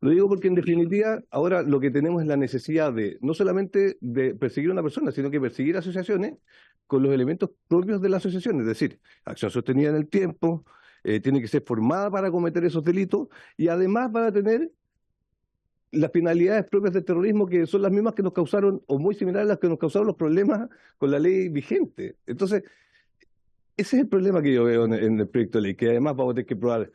Lo digo porque en definitiva ahora lo que tenemos es la necesidad de no solamente de perseguir a una persona, sino que perseguir asociaciones con los elementos propios de la asociación, es decir, acción sostenida en el tiempo, tiene que ser formada para cometer esos delitos y además van a tener las finalidades propias del terrorismo que son las mismas que nos causaron, o muy similares a las que nos causaron los problemas con la ley vigente. Entonces, ese es el problema que yo veo en el proyecto de ley, que además vamos a tener que probar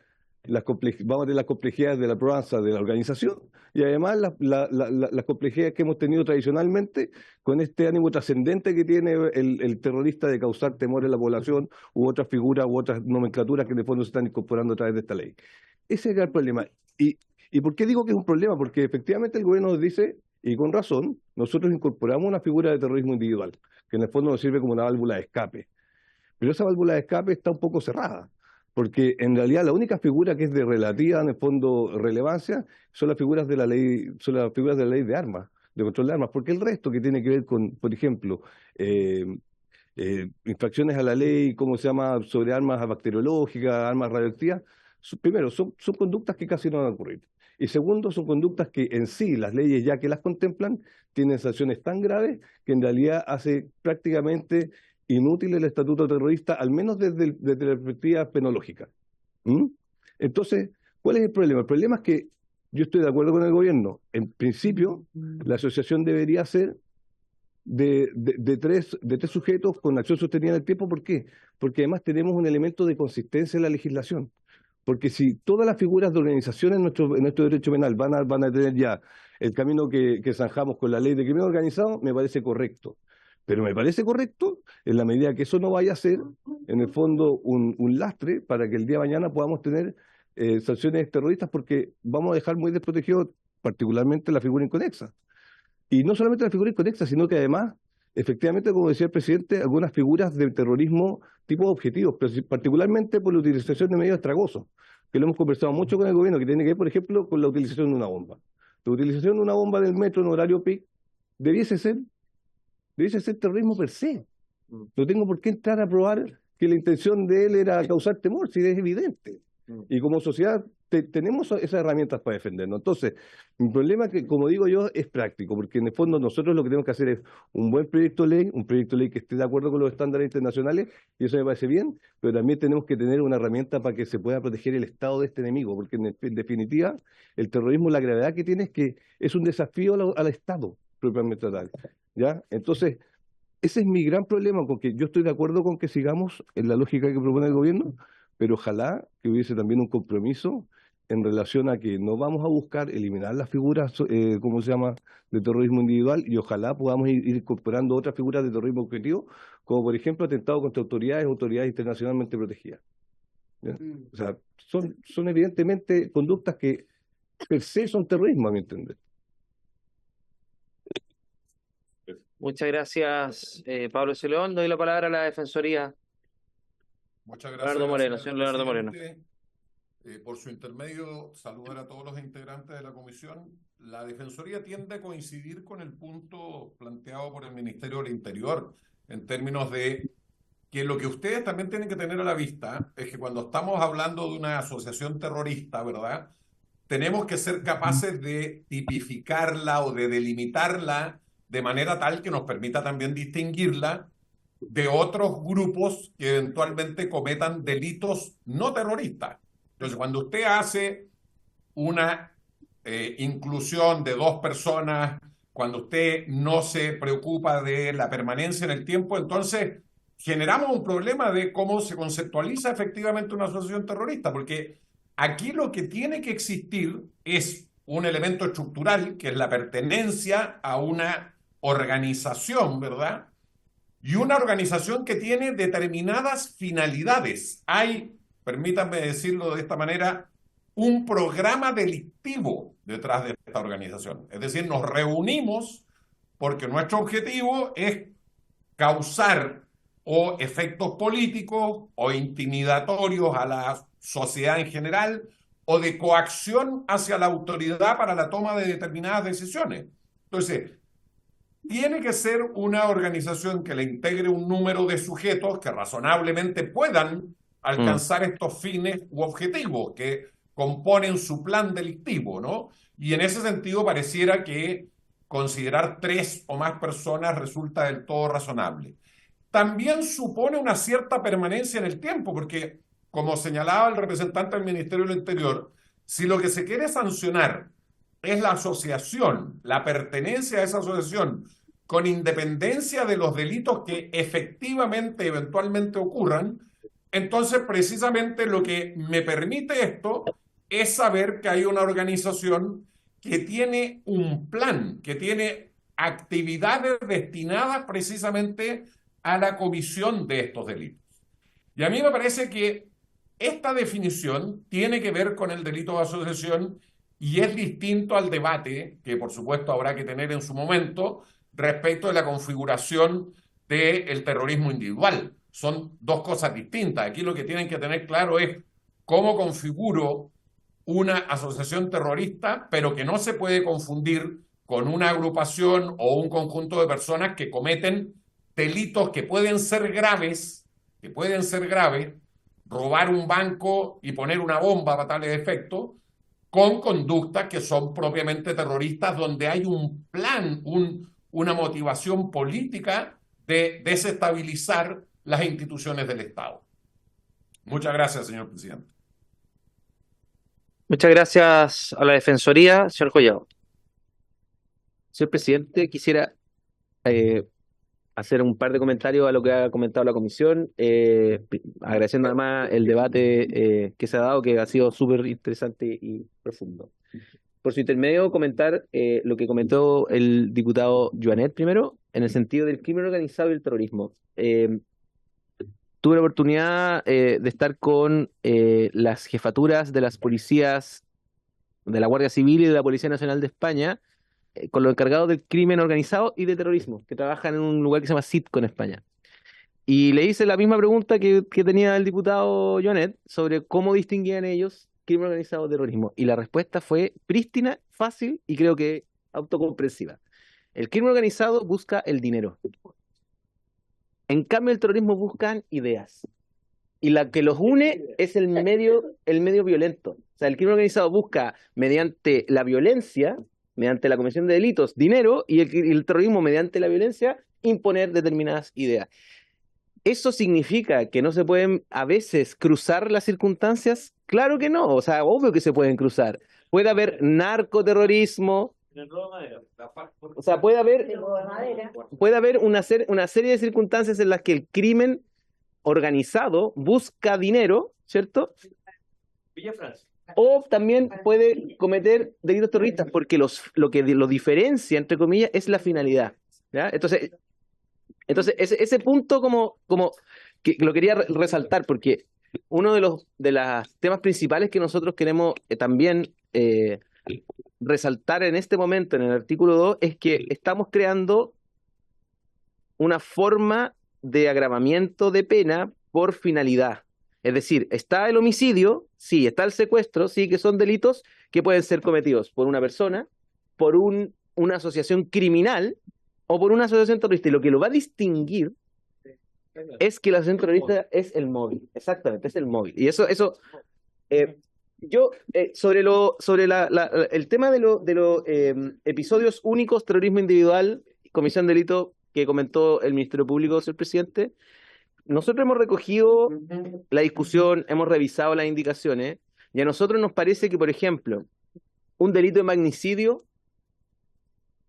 vamos a tener las complejidades de la probanza de la organización y además las complejidades que hemos tenido tradicionalmente con este ánimo trascendente que tiene el terrorista de causar temor en la población u otras figuras u otras nomenclaturas que en el fondo se están incorporando a través de esta ley. Ese es el gran problema. ¿Y por qué digo que es un problema? Porque efectivamente el gobierno nos dice, y con razón, nosotros incorporamos una figura de terrorismo individual, que en el fondo nos sirve como una válvula de escape. Pero esa válvula de escape está un poco cerrada, porque en realidad la única figura que es de relativa, en el fondo, relevancia, son las figuras de la ley, de armas, de control de armas, porque el resto que tiene que ver con, por ejemplo, infracciones a la ley, ¿cómo se llama?, sobre armas bacteriológicas, armas radioactivas, primero, son conductas que casi no van a ocurrir. Y segundo, son conductas que en sí, las leyes ya que las contemplan, tienen sanciones tan graves que en realidad hace prácticamente inútil el estatuto terrorista, al menos desde la perspectiva penológica. Entonces, ¿cuál es el problema? El problema es que yo estoy de acuerdo con el gobierno. En principio, la asociación debería ser de tres sujetos con acción sostenida en el tiempo. ¿Por qué? Porque además tenemos un elemento de consistencia en la legislación. Porque si todas las figuras de organización en nuestro derecho penal van a tener ya el camino que zanjamos con la ley de crimen organizado, me parece correcto. Pero me parece correcto en la medida que eso no vaya a ser, en el fondo, un lastre para que el día de mañana podamos tener sanciones terroristas, porque vamos a dejar muy desprotegido particularmente la figura inconexa. Y no solamente la figura inconexa, sino que además, efectivamente, como decía el presidente, algunas figuras de terrorismo tipo objetivos, pero particularmente por la utilización de medios estragosos, que lo hemos conversado mucho con el gobierno, que tiene que ver, por ejemplo, con la utilización de una bomba. La utilización de una bomba del metro en horario peak debiese ser terrorismo per se. No tengo por qué entrar a probar que la intención de él era causar temor, si es evidente. Y como sociedad tenemos esas herramientas para defendernos. Entonces, mi problema, que como digo yo, es práctico, porque en el fondo nosotros lo que tenemos que hacer es un buen proyecto de ley, un proyecto de ley que esté de acuerdo con los estándares internacionales, y eso me parece bien, pero también tenemos que tener una herramienta para que se pueda proteger el Estado de este enemigo, porque en definitiva, el terrorismo, la gravedad que tiene es que es un desafío al Estado propiamente tal. ¿Ya? Entonces, ese es mi gran problema, con que yo estoy de acuerdo con que sigamos en la lógica que propone el gobierno, pero ojalá que hubiese también un compromiso en relación a que no vamos a buscar eliminar las figuras, ¿cómo se llama?, de terrorismo individual, y ojalá podamos ir incorporando otras figuras de terrorismo objetivo, como por ejemplo atentado contra autoridades internacionalmente protegidas. ¿Ya? O sea, son evidentemente conductas que per se son terrorismo, a mi entender. Muchas gracias, Pablo C. León. Doy la palabra a la Defensoría. Muchas gracias, Leonardo Moreno, señor Leonardo Moreno. Por su intermedio, saludar a todos los integrantes de la comisión. La Defensoría tiende a coincidir con el punto planteado por el Ministerio del Interior en términos de que lo que ustedes también tienen que tener a la vista es que cuando estamos hablando de una asociación terrorista, ¿verdad?, tenemos que ser capaces de tipificarla o de delimitarla de manera tal que nos permita también distinguirla de otros grupos que eventualmente cometan delitos no terroristas. Entonces, cuando usted hace una inclusión de dos personas, cuando usted no se preocupa de la permanencia en el tiempo, entonces generamos un problema de cómo se conceptualiza efectivamente una asociación terrorista, porque aquí lo que tiene que existir es un elemento estructural, que es la pertenencia a una organización, ¿verdad? Y una organización que tiene determinadas finalidades. Hay, permítanme decirlo de esta manera, un programa delictivo detrás de esta organización. Es decir, nos reunimos porque nuestro objetivo es causar o efectos políticos o intimidatorios a la sociedad en general o de coacción hacia la autoridad para la toma de determinadas decisiones. Entonces, tiene que ser una organización que le integre un número de sujetos que razonablemente puedan alcanzar estos fines u objetivos que componen su plan delictivo, ¿no? Y en ese sentido pareciera que considerar 3 o más personas resulta del todo razonable. También supone una cierta permanencia en el tiempo, porque, como señalaba el representante del Ministerio del Interior, si lo que se quiere sancionar es la asociación, la pertenencia a esa asociación, con independencia de los delitos que efectivamente, eventualmente ocurran, entonces precisamente lo que me permite esto es saber que hay una organización que tiene un plan, que tiene actividades destinadas precisamente a la comisión de estos delitos. Y a mí me parece que esta definición tiene que ver con el delito de asociación y es distinto al debate que, por supuesto, habrá que tener en su momento respecto de la configuración del terrorismo individual. Son dos cosas distintas. Aquí lo que tienen que tener claro es cómo configuro una asociación terrorista, pero que no se puede confundir con una agrupación o un conjunto de personas que cometen delitos que pueden ser graves, robar un banco y poner una bomba para tales efectos, con conductas que son propiamente terroristas, donde hay un plan, una motivación política de desestabilizar las instituciones del Estado. Muchas gracias, señor presidente. Muchas gracias a la Defensoría, señor Collado. Señor presidente, quisiera hacer un par de comentarios a lo que ha comentado la comisión, agradeciendo además el debate que se ha dado, que ha sido súper interesante y profundo. Por su intermedio, comentar lo que comentó el diputado Joanet primero, en el sentido del crimen organizado y el terrorismo. Tuve la oportunidad de estar con las jefaturas de las policías de la Guardia Civil y de la Policía Nacional de España, con los encargados del crimen organizado y de terrorismo, que trabajan en un lugar que se llama CITCO en España. Y le hice la misma pregunta que tenía el diputado Joanet sobre cómo distinguían ellos crimen organizado o terrorismo. Y la respuesta fue prístina, fácil y creo que autocomprensiva. El crimen organizado busca el dinero. En cambio, el terrorismo buscan ideas. Y la que los une es el medio violento. O sea, el crimen organizado busca, mediante la violencia, mediante la comisión de delitos, dinero, y el terrorismo, mediante la violencia, imponer determinadas ideas. ¿Eso significa que no se pueden a veces cruzar las circunstancias? Claro que no, o sea, obvio que se pueden cruzar. Puede haber narcoterrorismo, o sea, puede haber una serie de circunstancias en las que el crimen organizado busca dinero, ¿cierto? O también puede cometer delitos terroristas, porque lo que lo diferencia, entre comillas, es la finalidad, ¿ya? Entonces ese punto como que lo quería resaltar, porque uno de los temas principales que nosotros queremos también resaltar en este momento, en el artículo 2, es que estamos creando una forma de agravamiento de pena por finalidad. Es decir, está el homicidio, sí, está el secuestro, sí, que son delitos que pueden ser cometidos por una persona, por una asociación criminal o por una asociación terrorista. Y lo que lo va a distinguir es que la asociación terrorista es el móvil. Exactamente, es el móvil. Y eso yo, sobre el tema de los episodios únicos, terrorismo individual, comisión de delito que comentó el Ministerio Público, señor presidente, nosotros hemos recogido la discusión, hemos revisado las indicaciones, y a nosotros nos parece que, por ejemplo, un delito de magnicidio,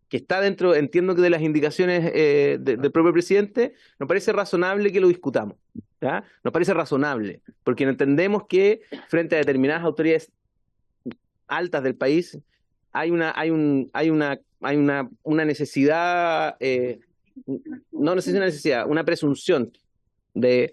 que está dentro, entiendo que de las indicaciones del propio presidente, nos parece razonable que lo discutamos, ¿ya? Nos parece razonable, porque entendemos que frente a determinadas autoridades altas del país hay una necesidad, no sé si una necesidad, una presunción de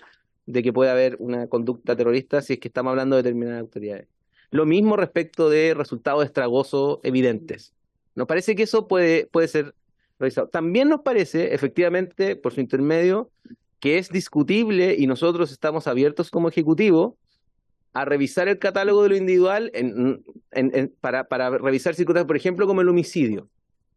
que puede haber una conducta terrorista si es que estamos hablando de determinadas autoridades. Lo mismo respecto de resultados estragosos evidentes. Nos parece que eso puede ser revisado. También nos parece, efectivamente, por su intermedio, que es discutible y nosotros estamos abiertos como Ejecutivo a revisar el catálogo de lo individual para revisar circunstancias, por ejemplo, como el homicidio.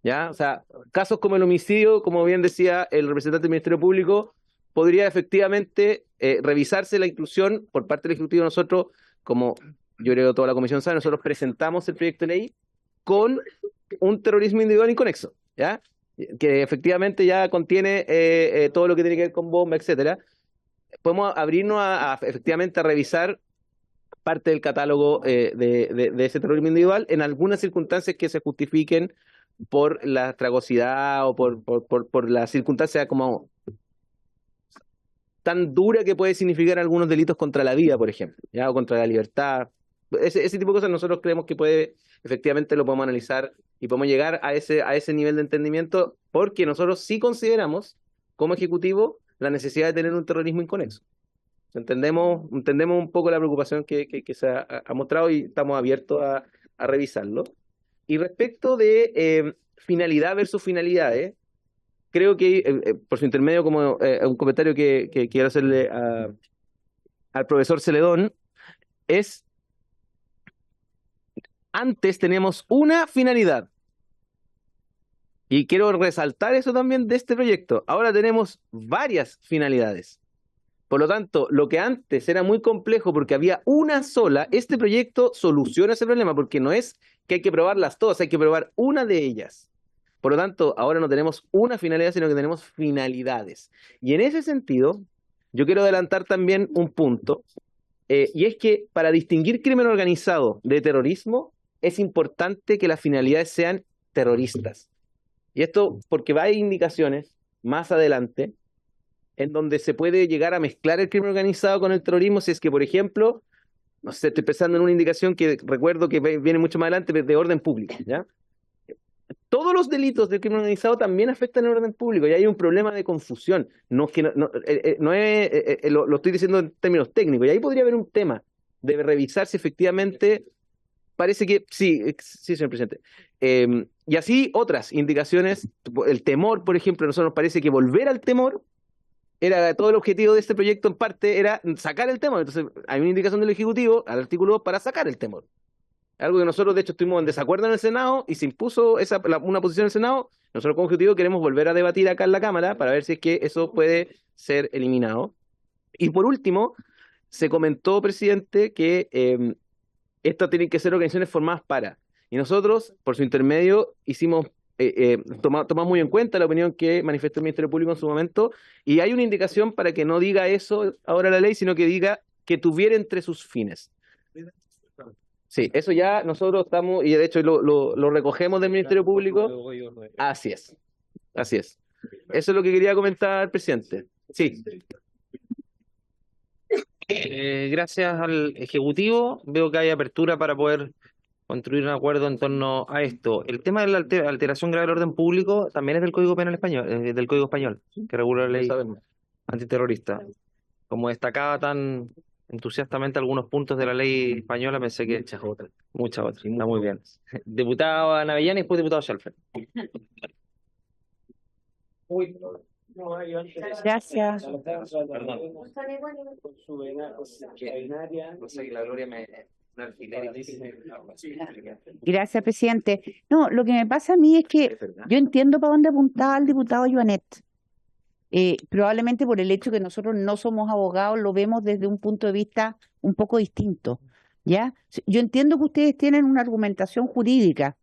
¿Ya? O sea, casos como el homicidio, como bien decía el representante del Ministerio Público, podría efectivamente revisarse la inclusión por parte del Ejecutivo. Nosotros, como yo creo que toda la Comisión sabe, nosotros presentamos el proyecto de ley con un terrorismo individual inconexo, ¿ya? Que efectivamente ya contiene todo lo que tiene que ver con bomba, etcétera. Podemos abrirnos efectivamente a revisar parte del catálogo de ese terrorismo individual en algunas circunstancias que se justifiquen por la tragosidad o por la circunstancia como tan dura que puede significar algunos delitos contra la vida, por ejemplo, ¿ya? O contra la libertad. Ese tipo de cosas nosotros creemos que efectivamente lo podemos analizar y podemos llegar a ese nivel de entendimiento, porque nosotros sí consideramos como Ejecutivo la necesidad de tener un terrorismo inconexo. Entendemos un poco la preocupación que se ha mostrado y estamos abiertos a revisarlo. Y respecto de finalidad versus finalidades, creo que, por su intermedio, como un comentario que quiero hacerle al profesor Celedón, es: antes teníamos una finalidad, y quiero resaltar eso también de este proyecto. Ahora tenemos varias finalidades. Por lo tanto, lo que antes era muy complejo porque había una sola, este proyecto soluciona ese problema, porque no es que hay que probarlas todas, hay que probar una de ellas. Por lo tanto, ahora no tenemos una finalidad, sino que tenemos finalidades. Y en ese sentido, yo quiero adelantar también un punto, y es que para distinguir crimen organizado de terrorismo, es importante que las finalidades sean terroristas. Y esto porque hay indicaciones más adelante en donde se puede llegar a mezclar el crimen organizado con el terrorismo, si es que, por ejemplo, no sé, estoy pensando en una indicación que recuerdo que viene mucho más adelante, de orden público, ¿ya? Todos los delitos del crimen organizado también afectan el orden público y hay un problema de confusión. No es lo estoy diciendo en términos técnicos, y ahí podría haber un tema de revisar si efectivamente parece que sí, señor presidente. Y así otras indicaciones, el temor, por ejemplo, a nosotros nos parece que volver al temor era todo el objetivo de este proyecto, en parte era sacar el temor. Entonces hay una indicación del Ejecutivo al artículo 2 para sacar el temor. Algo que nosotros, de hecho, estuvimos en desacuerdo en el Senado y se impuso una posición en el Senado. Nosotros como Ejecutivo queremos volver a debatir acá en la Cámara para ver si es que eso puede ser eliminado. Y por último, se comentó, presidente, que estas tienen que ser organizaciones formadas para. Y nosotros, por su intermedio, tomamos muy en cuenta la opinión que manifestó el Ministerio Público en su momento, y hay una indicación para que no diga eso ahora la ley, sino que diga que tuviera entre sus fines. Sí, eso ya nosotros estamos, y de hecho lo recogemos del Ministerio Público. Así es. Eso es lo que quería comentar, presidente. Sí. Gracias al Ejecutivo, veo que hay apertura para poder construir un acuerdo en torno a esto. El tema de la alteración grave del orden público también es del Código Penal español, del Código Español, que regula la ley antiterrorista. Como destacaba tan entusiastamente algunos puntos de la ley española, pensé que muchas otras. Está muy bien. Diputado Anavellana y después diputado Schalfer. Gracias. Perdón. Gracias, presidente. No, lo que me pasa a mí es que yo entiendo para dónde apuntaba el diputado Joanet. Probablemente por el hecho que nosotros no somos abogados, lo vemos desde un punto de vista un poco distinto, ¿ya? Yo entiendo que ustedes tienen una argumentación jurídica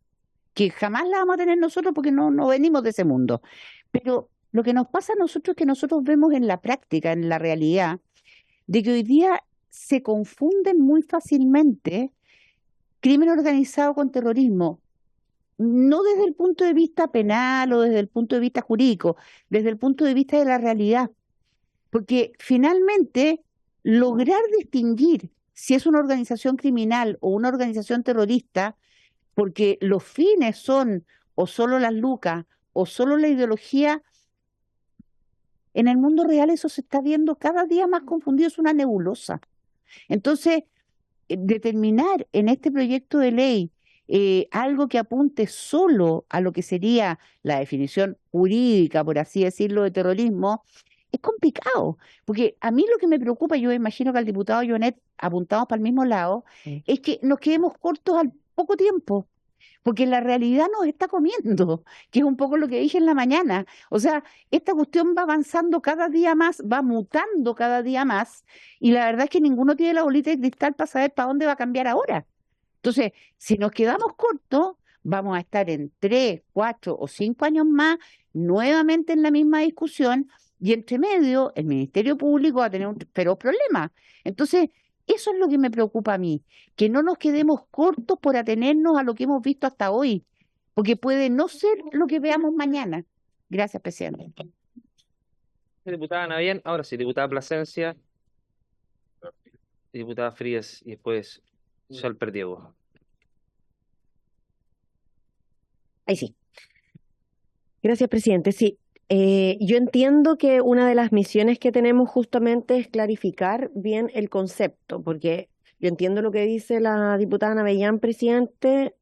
que jamás la vamos a tener nosotros porque no venimos de ese mundo. Pero lo que nos pasa a nosotros es que nosotros vemos en la práctica, en la realidad, de que hoy día se confunden muy fácilmente crimen organizado con terrorismo. No desde el punto de vista penal o desde el punto de vista jurídico, desde el punto de vista de la realidad. Porque finalmente lograr distinguir si es una organización criminal o una organización terrorista porque los fines son o solo las lucas o solo la ideología. En el mundo real eso se está viendo cada día más confundido, es una nebulosa. Entonces, determinar en este proyecto de ley algo que apunte solo a lo que sería la definición jurídica, por así decirlo, de terrorismo, es complicado, porque a mí lo que me preocupa, yo imagino que al diputado Jonet apuntamos para el mismo lado, es que nos quedemos cortos al poco tiempo, porque la realidad nos está comiendo, que es un poco lo que dije en la mañana. O sea, esta cuestión va avanzando cada día más, va mutando cada día más, y la verdad es que ninguno tiene la bolita de cristal para saber para dónde va a cambiar ahora. Entonces, si nos quedamos cortos, vamos a estar en 3, 4 o 5 años más nuevamente en la misma discusión, y entre medio el Ministerio Público va a tener un feroz problema. Entonces, eso es lo que me preocupa a mí, que no nos quedemos cortos por atenernos a lo que hemos visto hasta hoy, porque puede no ser lo que veamos mañana. Gracias, presidente. Diputada Navien, ahora sí, diputada Plasencia, diputada Frías y después Solper Diego. Ahí sí. Gracias, presidente. Sí, yo entiendo que una de las misiones que tenemos justamente es clarificar bien el concepto, porque yo entiendo lo que dice la diputada Navellán, presidente,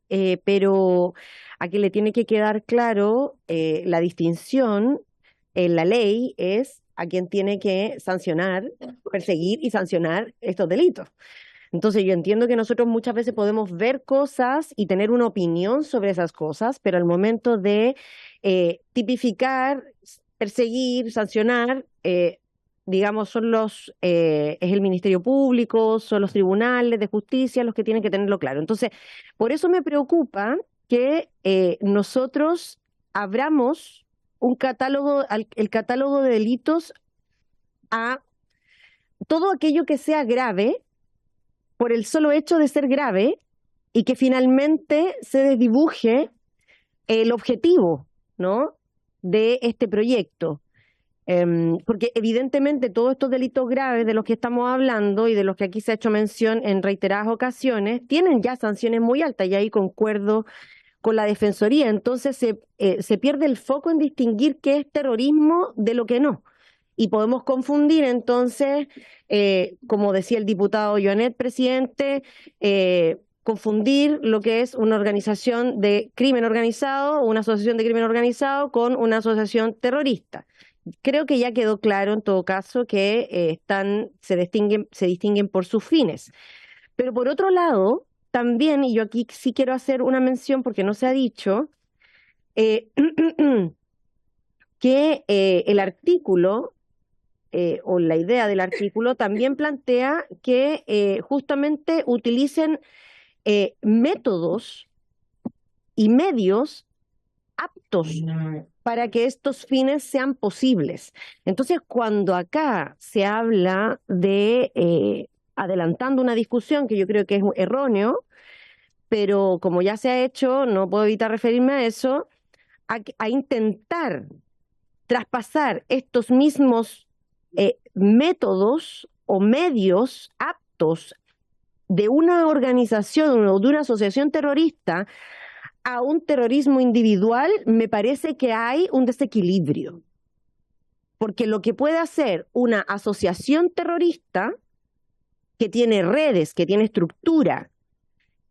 pero aquí le tiene que quedar claro la distinción en la ley es a quien tiene que sancionar, perseguir y sancionar estos delitos. Entonces yo entiendo que nosotros muchas veces podemos ver cosas y tener una opinión sobre esas cosas, pero al momento de tipificar, perseguir, sancionar, digamos, es el Ministerio Público, son los tribunales de justicia los que tienen que tenerlo claro. Entonces, por eso me preocupa que nosotros abramos un catálogo, el catálogo de delitos a todo aquello que sea grave, por el solo hecho de ser grave, y que finalmente se desdibuje el objetivo, ¿no?, de este proyecto. Porque evidentemente todos estos delitos graves de los que estamos hablando y de los que aquí se ha hecho mención en reiteradas ocasiones, tienen ya sanciones muy altas, y ahí concuerdo con la Defensoría. Entonces se pierde el foco en distinguir qué es terrorismo de lo que no. Y podemos confundir entonces, como decía el diputado Jonet, presidente, confundir lo que es una organización de crimen organizado, una asociación de crimen organizado con una asociación terrorista. Creo que ya quedó claro en todo caso que se distinguen por sus fines. Pero por otro lado, también, y yo aquí sí quiero hacer una mención porque no se ha dicho, que el artículo o la idea del artículo también plantea que justamente utilicen métodos y medios aptos para que estos fines sean posibles. Entonces, cuando acá se habla de adelantando una discusión que yo creo que es erróneo, pero como ya se ha hecho, no puedo evitar referirme a eso, a intentar traspasar estos mismos métodos o medios aptos de una organización o de una asociación terrorista a un terrorismo individual, me parece que hay un desequilibrio. Porque lo que puede hacer una asociación terrorista que tiene redes, que tiene estructura,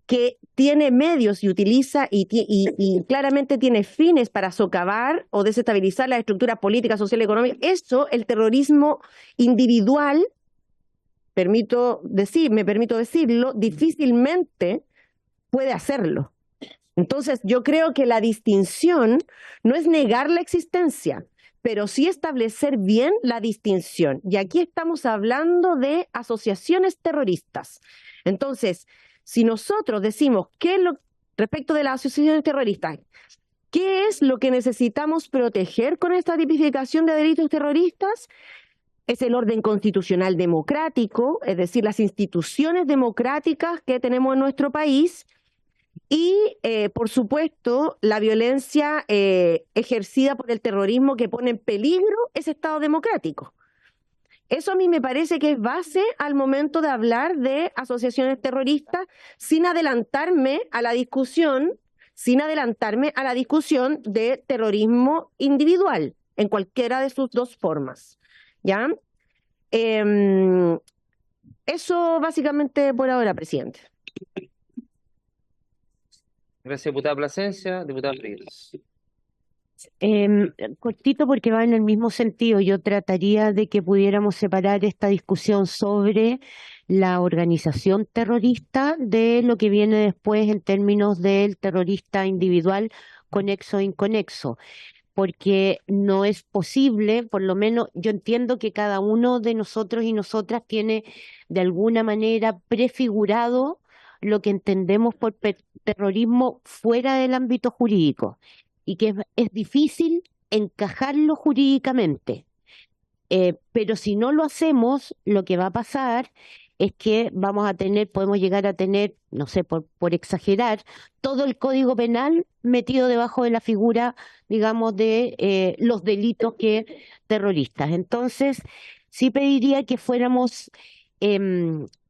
que tiene medios y utiliza y claramente tiene fines para socavar o desestabilizar las estructuras políticas, sociales y económicas, eso, el terrorismo individual, me permito decirlo, difícilmente puede hacerlo. Entonces, yo creo que la distinción no es negar la existencia, pero sí establecer bien la distinción. Y aquí estamos hablando de asociaciones terroristas. Entonces, si nosotros decimos respecto de las asociaciones terroristas, ¿qué es lo que necesitamos proteger con esta tipificación de delitos terroristas? Es el orden constitucional democrático, es decir, las instituciones democráticas que tenemos en nuestro país, y, por supuesto, la violencia ejercida por el terrorismo que pone en peligro ese Estado democrático. Eso a mí me parece que es base al momento de hablar de asociaciones terroristas, sin adelantarme a la discusión de terrorismo individual, en cualquiera de sus dos formas, ¿ya? Eso básicamente por ahora, presidente. Gracias, diputada Plasencia. Diputada Frías. Cortito porque va en el mismo sentido. Yo trataría de que pudiéramos separar esta discusión sobre la organización terrorista de lo que viene después en términos del terrorista individual conexo e inconexo, porque no es posible, por lo menos yo entiendo que cada uno de nosotros y nosotras tiene de alguna manera prefigurado lo que entendemos por terrorismo fuera del ámbito jurídico y que es difícil encajarlo jurídicamente. Pero si no lo hacemos, lo que va a pasar es que podemos llegar a tener, no sé, por exagerar, todo el Código Penal metido debajo de la figura, digamos, de los delitos terroristas. Entonces, sí pediría que fuéramos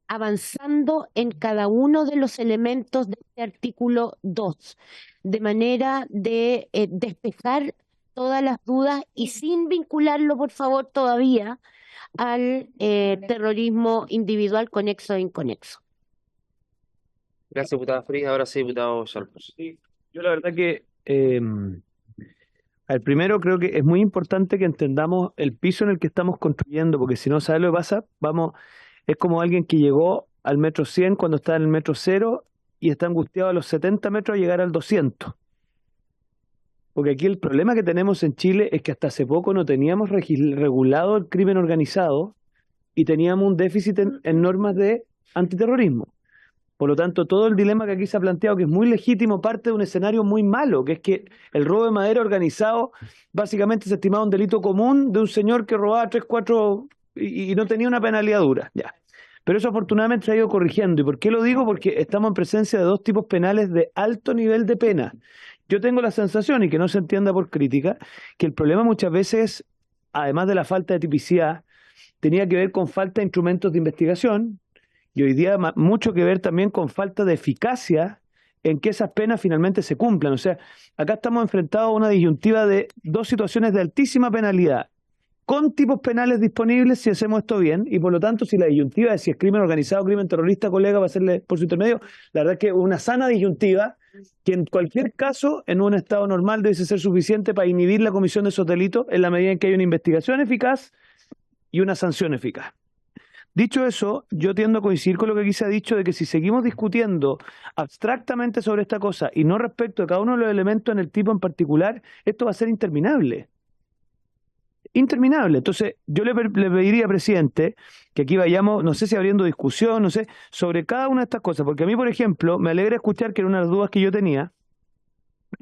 avanzando en cada uno de los elementos de este artículo 2, de manera de despejar todas las dudas y sin vincularlo, por favor, todavía al terrorismo individual conexo e inconexo. Gracias, diputada Frías. Ahora sí, diputado Shalfos. Sí, yo la verdad que al primero creo que es muy importante que entendamos el piso en el que estamos construyendo, porque si no, ¿sabes lo que pasa? Es como alguien que llegó al metro 100 cuando está en el metro 0 y está angustiado a los 70 metros a llegar al 200. Porque aquí el problema que tenemos en Chile es que hasta hace poco no teníamos regulado el crimen organizado y teníamos un déficit en normas de antiterrorismo. Por lo tanto, todo el dilema que aquí se ha planteado, que es muy legítimo, parte de un escenario muy malo, que es que el robo de madera organizado básicamente se estimaba un delito común de un señor que robaba 3, 4 y no tenía una penalidad dura. Ya. Pero eso afortunadamente se ha ido corrigiendo. ¿Y por qué lo digo? Porque estamos en presencia de dos tipos penales de alto nivel de pena. Yo tengo la sensación, y que no se entienda por crítica, que el problema muchas veces, además de la falta de tipicidad, tenía que ver con falta de instrumentos de investigación, y hoy día mucho que ver también con falta de eficacia en que esas penas finalmente se cumplan. O sea, acá estamos enfrentados a una disyuntiva de dos situaciones de altísima penalidad, con tipos penales disponibles si hacemos esto bien, y por lo tanto, si la disyuntiva es si es crimen organizado o crimen terrorista, colega, va a serle por su intermedio, la verdad es que una sana disyuntiva que en cualquier caso, en un estado normal, debe ser suficiente para inhibir la comisión de esos delitos en la medida en que hay una investigación eficaz y una sanción eficaz. Dicho eso, yo tiendo a coincidir con lo que aquí se ha dicho de que si seguimos discutiendo abstractamente sobre esta cosa y no respecto de cada uno de los elementos en el tipo en particular, esto va a ser interminable. Interminable. Entonces, yo le pediría, presidente, que aquí vayamos, no sé si abriendo discusión, no sé, sobre cada una de estas cosas, porque a mí, por ejemplo, me alegra escuchar que era una de las dudas que yo tenía,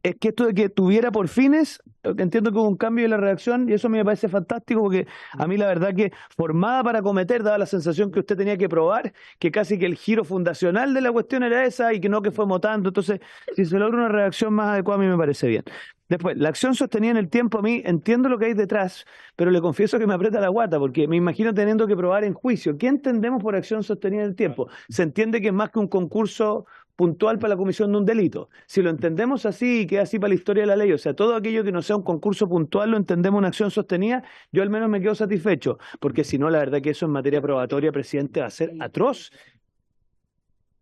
es que esto de que tuviera por fines, entiendo que hubo un cambio de la redacción y eso a mí me parece fantástico porque a mí la verdad que formada para cometer daba la sensación que usted tenía que probar que casi que el giro fundacional de la cuestión era esa y que no que fue mutando. Entonces, si se logra una redacción más adecuada a mí me parece bien. Después, la acción sostenida en el tiempo, a mí entiendo lo que hay detrás, pero le confieso que me aprieta la guata porque me imagino teniendo que probar en juicio. ¿Qué entendemos por acción sostenida en el tiempo? Se entiende que es más que un concurso puntual para la comisión de un delito. Si lo entendemos así y queda así para la historia de la ley, o sea, todo aquello que no sea un concurso puntual lo entendemos una acción sostenida, yo al menos me quedo satisfecho, porque si no, la verdad que eso en materia probatoria, presidente, va a ser atroz.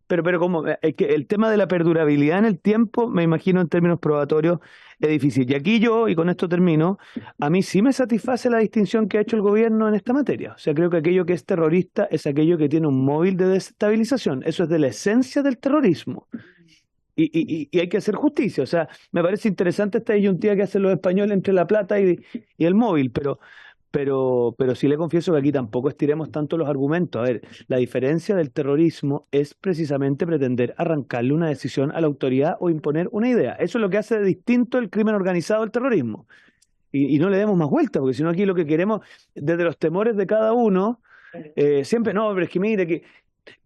Pero como es que el tema de la perdurabilidad en el tiempo, me imagino en términos probatorios, es difícil. Y aquí yo, y con esto termino, a mí sí me satisface la distinción que ha hecho el gobierno en esta materia. O sea, creo que aquello que es terrorista es aquello que tiene un móvil de desestabilización. Eso es de la esencia del terrorismo. Y hay que hacer justicia. O sea, me parece interesante esta disyuntiva que hacen los españoles entre la plata y el móvil, pero sí le confieso que aquí tampoco estiremos tanto los argumentos. A ver, la diferencia del terrorismo es precisamente pretender arrancarle una decisión a la autoridad o imponer una idea. Eso es lo que hace distinto el crimen organizado al terrorismo. Y no le demos más vuelta, porque si no aquí lo que queremos, desde los temores de cada uno, siempre, no, pero es que mire, que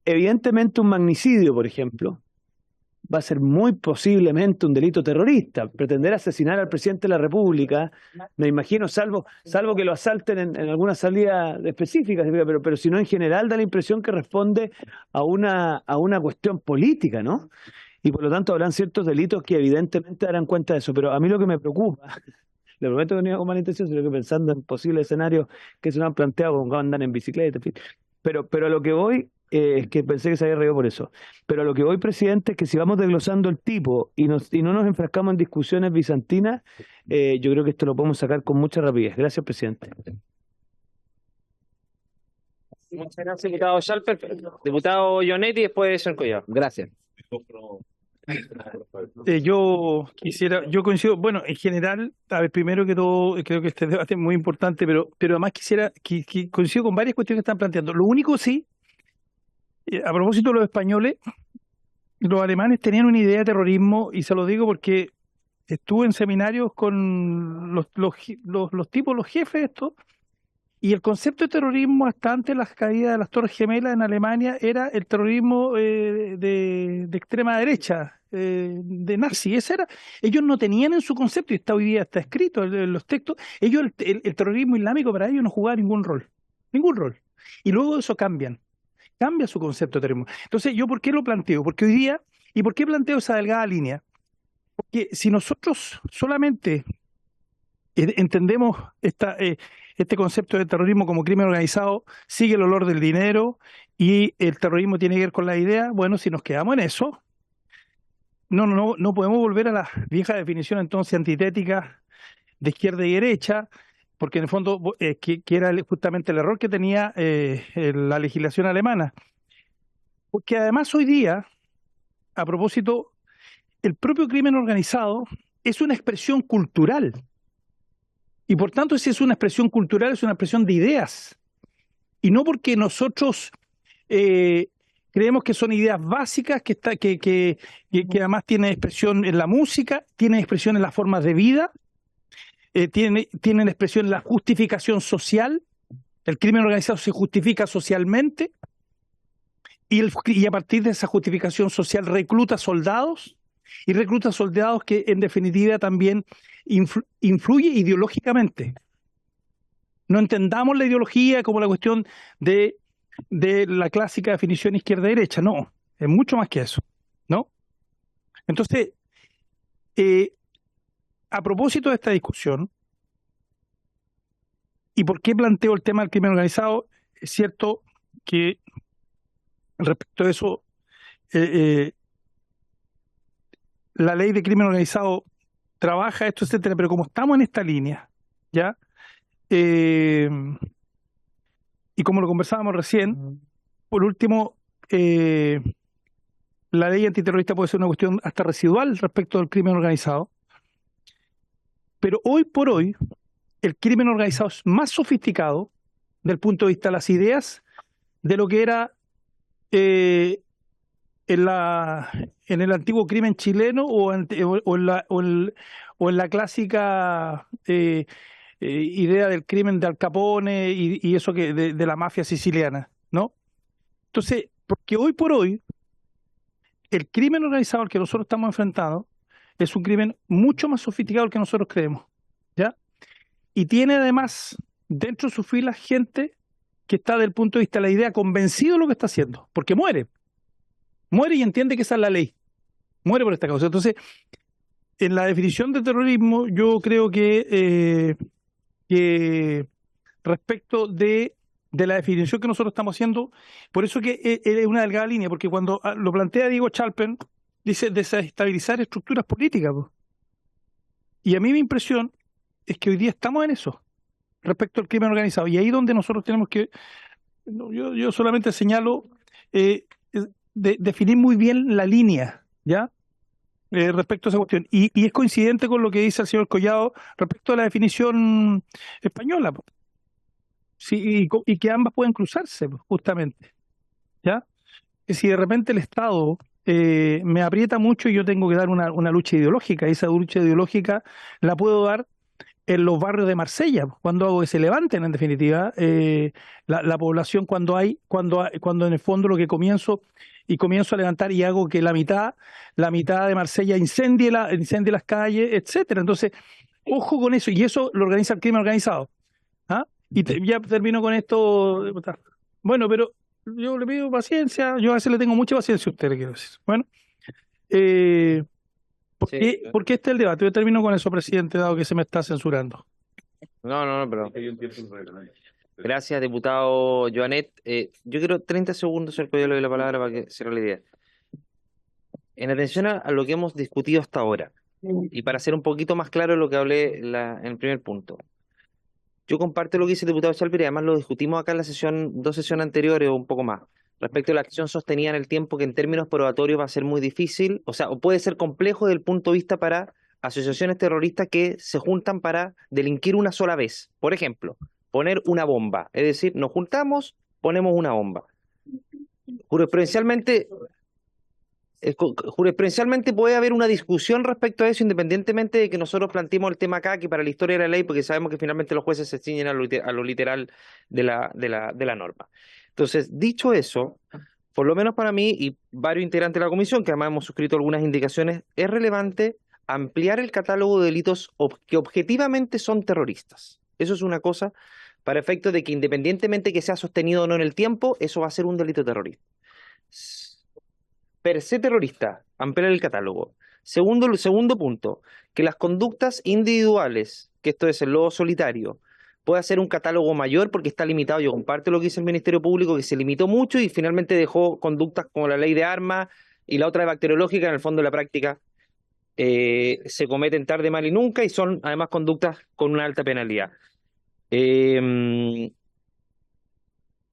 evidentemente un magnicidio, por ejemplo, va a ser muy posiblemente un delito terrorista. Pretender asesinar al presidente de la República, me imagino, salvo que lo asalten en alguna salida específica, pero si no, en general da la impresión que responde a una cuestión política, ¿no? Y por lo tanto habrán ciertos delitos que evidentemente darán cuenta de eso. Pero a mí lo que me preocupa, le prometo que no iba con mala intención, sino que pensando en posibles escenarios que se nos han planteado, como andan en bicicleta, en fin. Pero a lo que voy, es que pensé que se había reído por eso. Pero a lo que voy, presidente, es que si vamos desglosando el tipo y no nos enfrascamos en discusiones bizantinas, yo creo que esto lo podemos sacar con mucha rapidez. Gracias, presidente. Muchas gracias, diputado Schalper. Diputado Jonetti, después señor Collado. Gracias. Yo coincido, bueno, en general, a ver, primero que todo, creo que este debate es muy importante, pero además quisiera, que coincido con varias cuestiones que están planteando. Lo único sí, a propósito de los españoles, los alemanes tenían una idea de terrorismo, y se lo digo porque estuve en seminarios con los tipos, los jefes estos, y el concepto de terrorismo hasta antes de las caídas de las Torres Gemelas en Alemania era el terrorismo de extrema derecha, de nazi. Ellos no tenían en su concepto, y está hoy día está escrito en los textos, el terrorismo islámico para ellos no jugaba ningún rol. Y luego eso cambia su concepto de terrorismo. Entonces, ¿yo por qué lo planteo? Porque hoy día, ¿y por qué planteo esa delgada línea? Porque si nosotros solamente entendemos este concepto de terrorismo como crimen organizado, sigue el olor del dinero y el terrorismo tiene que ver con la idea, bueno, si nos quedamos en eso, no podemos volver a la vieja definición entonces antitética de izquierda y derecha, porque en el fondo que era justamente el error que tenía la legislación alemana. Porque además hoy día, a propósito, el propio crimen organizado es una expresión cultural. Y por tanto, si es una expresión cultural, es una expresión de ideas. Y no porque nosotros creemos que son ideas básicas, que además tienen expresión en la música, tienen expresión en las formas de vida, tienen expresión en la justificación social. El crimen organizado se justifica socialmente y a partir de esa justificación social recluta soldados que en definitiva también influye ideológicamente. No entendamos la ideología como la cuestión de la clásica definición izquierda-derecha, no, es mucho más que eso, ¿no? Entonces, a propósito de esta discusión, ¿y por qué planteo el tema del crimen organizado? Es cierto que respecto a eso, la ley de crimen organizado trabaja esto, etcétera, pero como estamos en esta línea, ¿ya? Y como lo conversábamos recién, por último, la ley antiterrorista puede ser una cuestión hasta residual respecto del crimen organizado, pero hoy por hoy el crimen organizado es más sofisticado desde el punto de vista de las ideas de lo que era en el antiguo crimen chileno o en la clásica idea del crimen de Al Capone y eso que de la mafia siciliana, ¿no? Entonces, porque hoy por hoy el crimen organizado al que nosotros estamos enfrentados es un crimen mucho más sofisticado del que nosotros creemos, ¿ya? Y tiene además dentro de sus filas gente que está desde el punto de vista de la idea convencido de lo que está haciendo, porque muere y entiende que esa es la ley, muere por esta causa. Entonces, en la definición de terrorismo, yo creo que respecto de la definición que nosotros estamos haciendo, por eso que es una delgada línea, porque cuando lo plantea Diego Schalper, dice desestabilizar estructuras políticas, pues. Y a mí mi impresión es que hoy día estamos en eso, respecto al crimen organizado, y ahí donde nosotros tenemos que, yo solamente señalo, definir muy bien la línea, ¿ya? Respecto a esa cuestión. Y es coincidente con lo que dice el señor Collado respecto a la definición española, pues. Sí, y que ambas pueden cruzarse, pues, justamente, ¿ya? Que si de repente el Estado me aprieta mucho y yo tengo que dar una lucha ideológica, y esa lucha ideológica la puedo dar en los barrios de Marsella, cuando hago que se levanten, en definitiva, la población cuando en el fondo lo que comienzo a levantar y hago que la mitad de Marsella incendie las calles, etcétera. Entonces, ojo con eso, y eso lo organiza el crimen organizado. ¿Ah? Ya termino con esto, diputado. Bueno, pero yo le pido paciencia, yo a veces le tengo mucha paciencia a usted, le quiero decir. Bueno, ¿por qué este es el debate? Yo termino con eso, presidente, dado que se me está censurando. No, pero gracias, diputado Joanet. Yo quiero 30 segundos, señor Coelho, le doy la palabra para que cierre la idea. En atención a lo que hemos discutido hasta ahora, y para ser un poquito más claro lo que hablé en el primer punto, yo comparto lo que dice el diputado Chalper y además lo discutimos acá en la dos sesiones anteriores o un poco más, respecto a la acción sostenida en el tiempo, que en términos probatorios va a ser muy difícil, o puede ser complejo desde el punto de vista para asociaciones terroristas que se juntan para delinquir una sola vez. Por ejemplo, poner una bomba, es decir, nos juntamos, ponemos una bomba. Jurisprudencialmente puede haber una discusión respecto a eso, independientemente de que nosotros planteemos el tema acá, que para la historia de la ley, porque sabemos que finalmente los jueces se ciñen a lo literal de la norma. Entonces, dicho eso, por lo menos para mí y varios integrantes de la comisión, que además hemos suscrito algunas indicaciones, es relevante ampliar el catálogo de delitos que objetivamente son terroristas. Eso es una cosa para efectos de que independientemente que sea sostenido o no en el tiempo, eso va a ser un delito terrorista. Per se terrorista, ampliar el catálogo. Segundo punto, que las conductas individuales, que esto es el lobo solitario, puede hacer un catálogo mayor porque está limitado. Yo comparto lo que dice el Ministerio Público, que se limitó mucho y finalmente dejó conductas como la ley de armas y la otra de bacteriológica, en el fondo de la práctica se cometen tarde, mal y nunca, y son además conductas con una alta penalidad.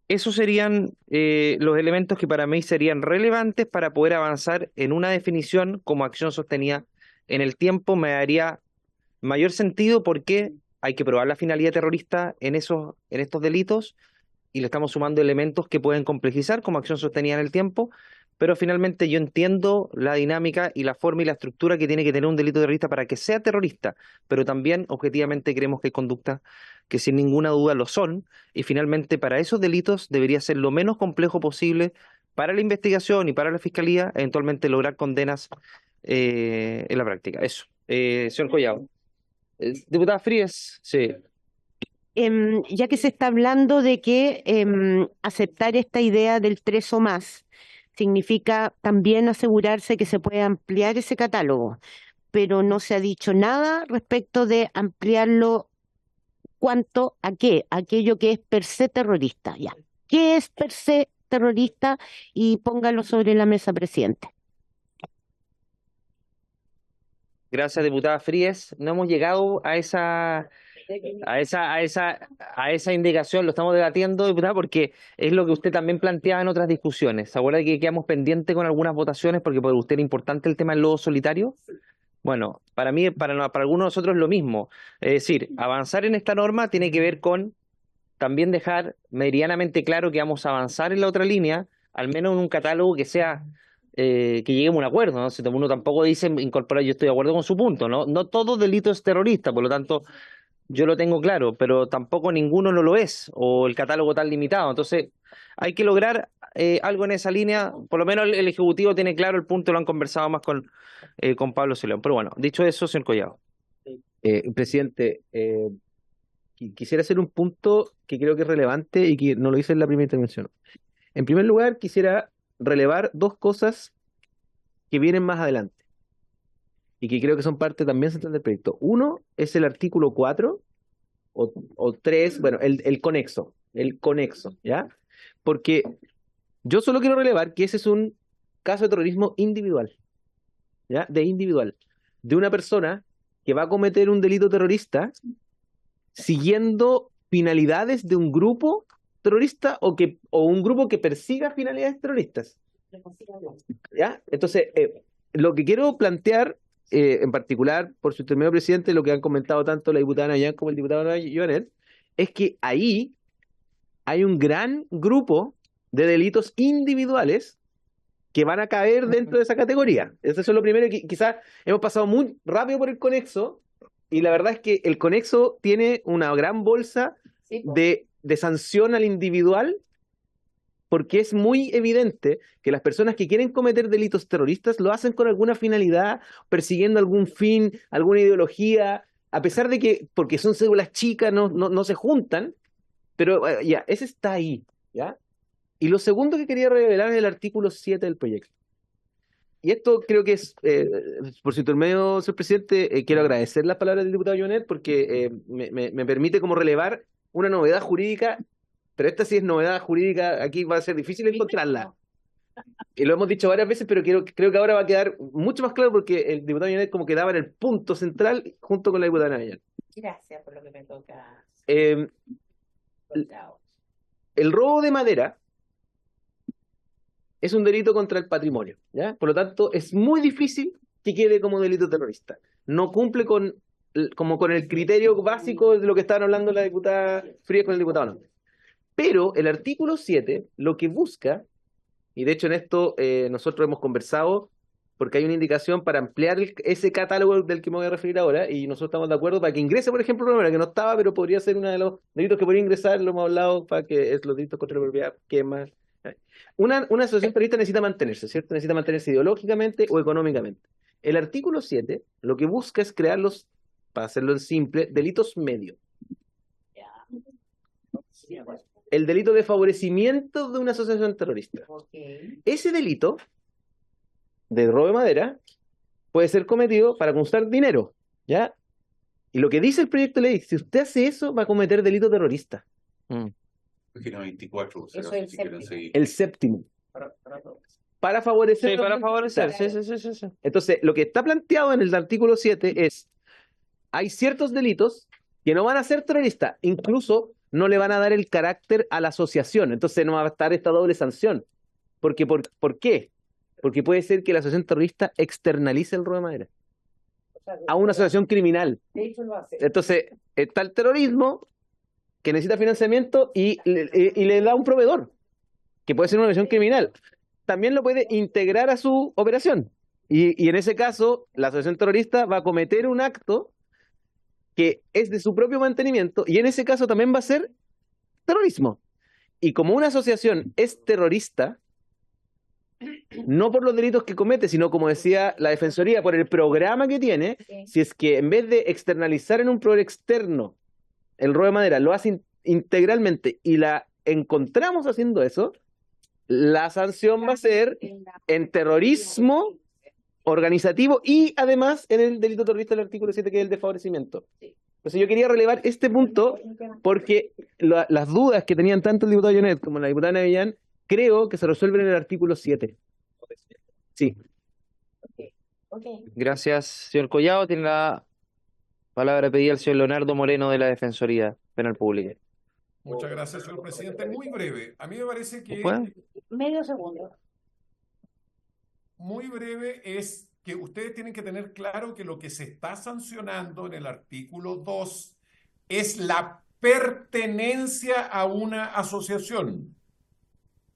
Esos serían los elementos que para mí serían relevantes para poder avanzar en una definición como acción sostenida en el tiempo. Me daría mayor sentido porque hay que probar la finalidad terrorista en estos delitos y le estamos sumando elementos que pueden complejizar como acción sostenida en el tiempo, pero finalmente yo entiendo la dinámica y la forma y la estructura que tiene que tener un delito terrorista para que sea terrorista, pero también objetivamente creemos que hay conductas que sin ninguna duda lo son, y finalmente para esos delitos debería ser lo menos complejo posible para la investigación y para la fiscalía, eventualmente lograr condenas en la práctica. Eso. Señor Collado. Diputada Frías, sí. Ya que se está hablando de que aceptar esta idea del 3 o más significa también asegurarse que se puede ampliar ese catálogo, pero no se ha dicho nada respecto de ampliarlo cuanto a qué, aquello que es per se terrorista. Ya. ¿Qué es per se terrorista? Y póngalo sobre la mesa, presidente. Gracias, diputada Frías. No hemos llegado a esa indicación, lo estamos debatiendo, diputada, porque es lo que usted también planteaba en otras discusiones. ¿Se acuerda que quedamos pendientes con algunas votaciones porque para usted era importante el tema del lobo solitario? Bueno, para mí, para algunos de nosotros es lo mismo. Es decir, avanzar en esta norma tiene que ver con también dejar meridianamente claro que vamos a avanzar en la otra línea, al menos en un catálogo que sea que lleguemos a un acuerdo, ¿no? Si uno tampoco dice incorporar, yo estoy de acuerdo con su punto, ¿no? No todo delito es terrorista, por lo tanto, yo lo tengo claro, pero tampoco ninguno no lo es, o el catálogo tan limitado. Entonces, hay que lograr algo en esa línea. Por lo menos el Ejecutivo tiene claro el punto, lo han conversado más con Pablo Celedón. Pero bueno, dicho eso, señor Collado. Presidente, quisiera hacer un punto que creo que es relevante y que no lo hice en la primera intervención. En primer lugar, quisiera relevar dos cosas que vienen más adelante y que creo que son parte también central del proyecto. Uno es el artículo 4 o 3, bueno, el conexo, ¿ya? Porque yo solo quiero relevar que ese es un caso de terrorismo individual, ¿ya? De una persona que va a cometer un delito terrorista siguiendo finalidades de un grupo terrorista o un grupo que persiga finalidades terroristas, ¿ya? Entonces, lo que quiero plantear, en particular, por su intermedio, presidente, lo que han comentado tanto la diputada Nayan como el diputado Joanet, es que ahí hay un gran grupo de delitos individuales que van a caer dentro de esa categoría. Eso es lo primero, que quizás hemos pasado muy rápido por el conexo y la verdad es que el conexo tiene una gran bolsa de sanción al individual, porque es muy evidente que las personas que quieren cometer delitos terroristas lo hacen con alguna finalidad, persiguiendo algún fin, alguna ideología, a pesar de que, porque son células chicas, no se juntan, pero ya, ese está ahí, ¿ya? Y lo segundo que quería revelar es el artículo 7 del proyecto. Y esto creo que es, por su intermedio, señor presidente, quiero agradecer las palabras del diputado Jonet, porque me permite como relevar una novedad jurídica, pero esta sí es novedad jurídica, aquí va a ser difícil encontrarla. Y lo hemos dicho varias veces, pero creo que ahora va a quedar mucho más claro, porque el diputado Jonet como que daba en el punto central junto con la diputada Navarro. Gracias por lo que me toca. El robo de madera es un delito contra el patrimonio, ¿ya? Por lo tanto, es muy difícil que quede como delito terrorista. No cumple con el criterio básico de lo que estaban hablando la diputada Frías con el diputado López. Pero el artículo 7 lo que busca, y de hecho en esto nosotros hemos conversado, porque hay una indicación para ampliar ese catálogo del que me voy a referir ahora, y nosotros estamos de acuerdo para que ingrese, por ejemplo, que no estaba, pero podría ser uno de los delitos que podría ingresar, lo hemos hablado, para que es los delitos contra la propiedad, ¿qué más? Una asociación terrorista necesita mantenerse, ¿cierto? Necesita mantenerse ideológicamente o económicamente. El artículo 7 lo que busca es crearlos, para hacerlo en simple, delitos medios. El delito de favorecimiento de una asociación terrorista. Ese delito de robo de madera puede ser cometido para constar dinero, ¿ya? Y lo que dice el proyecto de ley, si usted hace eso, va a cometer delito terrorista. Página 24, o sea, Eso es si quieren seguir. El séptimo. Para favorecer. Sí, para favorecer. Sí. Entonces, lo que está planteado en el artículo 7 es, hay ciertos delitos que no van a ser terroristas, incluso no le van a dar el carácter a la asociación, entonces no va a estar esta doble sanción. Porque, ¿por qué? Porque puede ser que la asociación terrorista externalice el robo de madera a una asociación criminal. De hecho, lo hace. Entonces, está el terrorismo que necesita financiamiento y le da un proveedor, que puede ser una organización criminal. También lo puede integrar a su operación. Y en ese caso, la asociación terrorista va a cometer un acto que es de su propio mantenimiento, y en ese caso también va a ser terrorismo. Y como una asociación es terrorista, no por los delitos que comete, sino, como decía la Defensoría, por el programa que tiene, si es que en vez de externalizar en un proveedor externo el robo de madera, lo hace integralmente y la encontramos haciendo eso, la sanción va a ser en terrorismo organizativo y además en el delito terrorista del artículo 7, que es el de favorecimiento. Entonces yo quería relevar este punto porque las dudas que tenían tanto el diputado Jonet como la diputada Navillán, creo que se resuelven en el artículo 7. Sí. Gracias, señor Collado. Tiene la palabra pedida el señor Leonardo Moreno de la Defensoría Penal Pública. Muchas gracias, señor presidente. Muy breve. A mí me parece que Medio segundo. muy breve es que ustedes tienen que tener claro que lo que se está sancionando en el artículo 2 es la pertenencia a una asociación,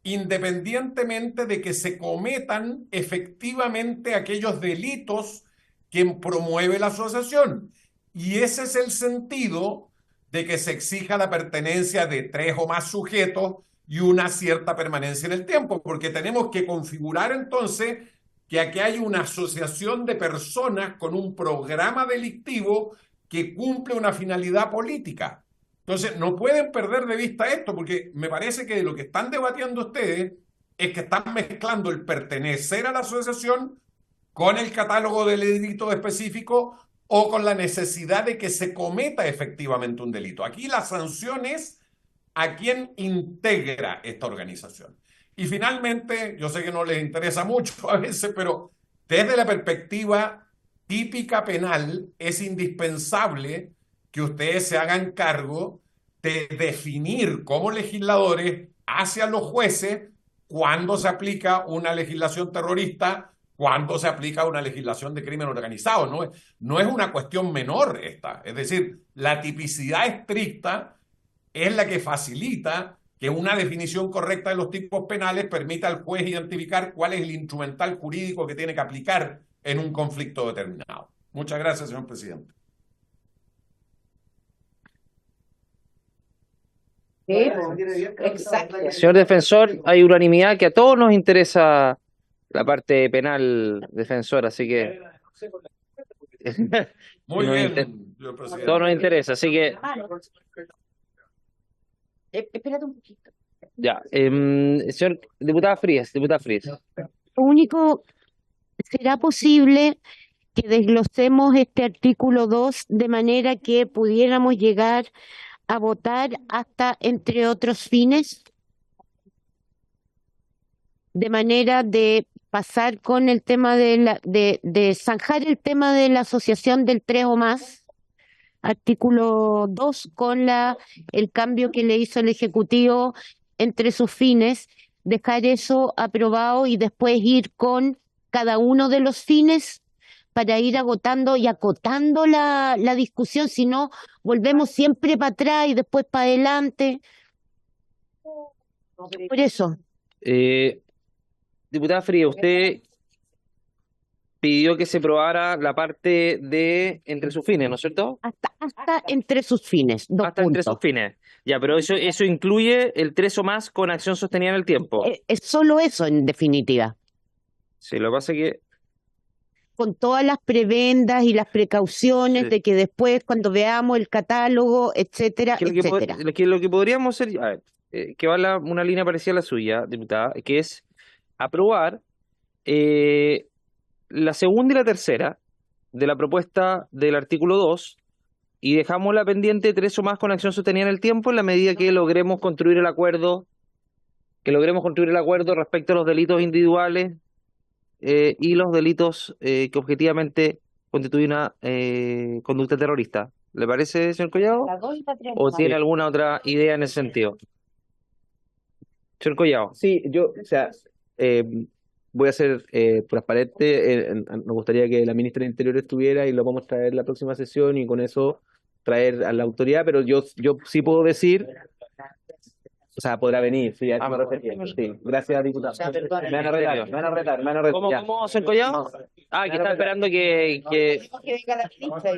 independientemente de que se cometan efectivamente aquellos delitos que promueve la asociación. Y ese es el sentido de que se exija la pertenencia de 3 o más sujetos y una cierta permanencia en el tiempo, porque tenemos que configurar entonces que aquí hay una asociación de personas con un programa delictivo que cumple una finalidad política. Entonces, no pueden perder de vista esto, porque me parece que lo que están debatiendo ustedes es que están mezclando el pertenecer a la asociación con el catálogo de delitos específicos o con la necesidad de que se cometa efectivamente un delito. Aquí la sanción es a quien integra esta organización. Y finalmente, yo sé que no les interesa mucho a veces, pero desde la perspectiva típica penal es indispensable que ustedes se hagan cargo de definir como legisladores hacia los jueces cuándo se aplica una legislación terrorista, cuándo se aplica una legislación de crimen organizado. No es una cuestión menor esta. Es decir, la tipicidad estricta es la que facilita que una definición correcta de los tipos penales permita al juez identificar cuál es el instrumental jurídico que tiene que aplicar en un conflicto determinado. Muchas gracias, señor presidente. Exacto. Señor defensor, hay unanimidad que a todos nos interesa la parte penal, defensor, así que Muy nos bien, inter- señor presidente. todo nos interesa, así que Espérate un poquito. ya. Señor diputada Frías, Lo único, ¿será posible que desglosemos este artículo 2 de manera que pudiéramos llegar a votar hasta entre otros fines? De manera de pasar con el tema de zanjar el tema de la asociación del 3 o más, artículo 2, con el cambio que le hizo el Ejecutivo entre sus fines, dejar eso aprobado y después ir con cada uno de los fines para ir agotando y acotando la discusión, si no, volvemos siempre para atrás y después para adelante. Por eso. Diputada Frías, usted pidió que se aprobara la parte de entre sus fines, ¿no es cierto? Hasta entre sus fines, dos Hasta entre puntos. sus fines. Ya, pero eso incluye el 3 o más con acción sostenida en el tiempo. Es solo eso, en definitiva. Sí, lo que pasa es que Con todas las prebendas y las precauciones Sí. de que después, cuando veamos el catálogo, etcétera, que etcétera. lo que podríamos hacer, a ver, que va una línea parecida a la suya, diputada, que es aprobar la segunda y la tercera de la propuesta del artículo 2 y dejamos la pendiente 3 o más con acción sostenida en el tiempo en la medida que logremos construir el acuerdo respecto a los delitos individuales y los delitos que objetivamente constituyen una conducta terrorista. ¿Le parece, señor Collado? ¿O tiene alguna otra idea en ese sentido? Señor Collado. Sí, o sea, voy a ser transparente. Nos gustaría que la ministra del Interior estuviera y lo vamos a traer en la próxima sesión y con eso traer a la autoridad, pero yo sí puedo decir, o sea, podrá venir, sí, a eso me refería. Sí, gracias, diputado. Me van a retar. ¿Cómo, señor Collado? Que está esperando que...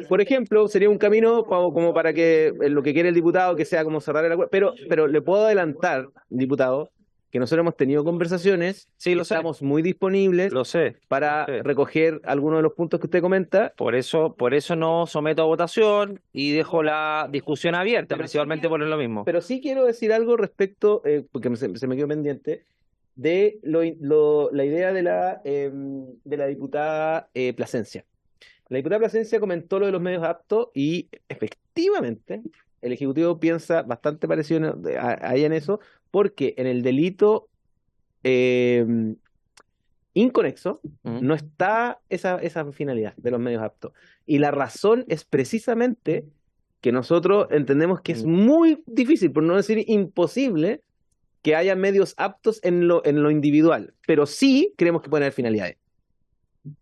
Por ejemplo, sería un camino como para que lo que quiere el diputado que sea como cerrar el acuerdo, pero le puedo adelantar, diputado, que nosotros hemos tenido conversaciones, estamos muy disponibles para recoger algunos de los puntos que usted comenta. Por eso no someto a votación y dejo la discusión abierta, principalmente por lo mismo. Pero sí quiero decir algo respecto, porque se me quedó pendiente, de la idea de la diputada Plasencia. La diputada Plasencia comentó lo de los medios aptos y efectivamente el Ejecutivo piensa bastante parecido a ella en eso, porque en el delito inconexo no está esa finalidad de los medios aptos. Y la razón es precisamente que nosotros entendemos que es muy difícil, por no decir imposible, que haya medios aptos en lo individual, pero sí creemos que pueden haber finalidades.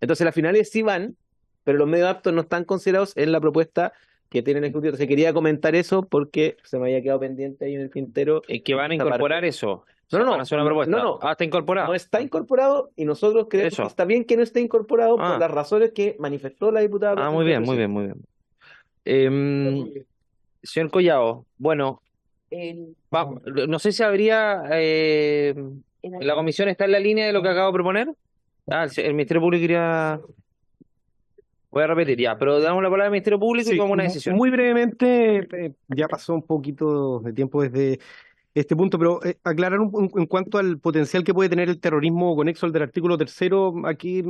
Entonces las finalidades sí van, pero los medios aptos no están considerados en la propuesta que tiene el Ejecutivo. Entonces quería comentar eso porque se me había quedado pendiente ahí en el tintero. Que van a incorporar eso. No, hacer una propuesta. no. Está incorporado. No está incorporado y nosotros creemos que está bien que no esté incorporado por las razones que manifestó la diputada. Muy bien. Señor Collado, bueno, no sé si habría... ¿la comisión está en la línea de lo que acabo de proponer? El Ministerio Público quería... Voy a repetir ya, pero damos la palabra al Ministerio Público y tomamos una decisión. Muy brevemente, ya pasó un poquito de tiempo desde este punto, pero aclarar en cuanto al potencial que puede tener el terrorismo conexo al del artículo 3º, aquí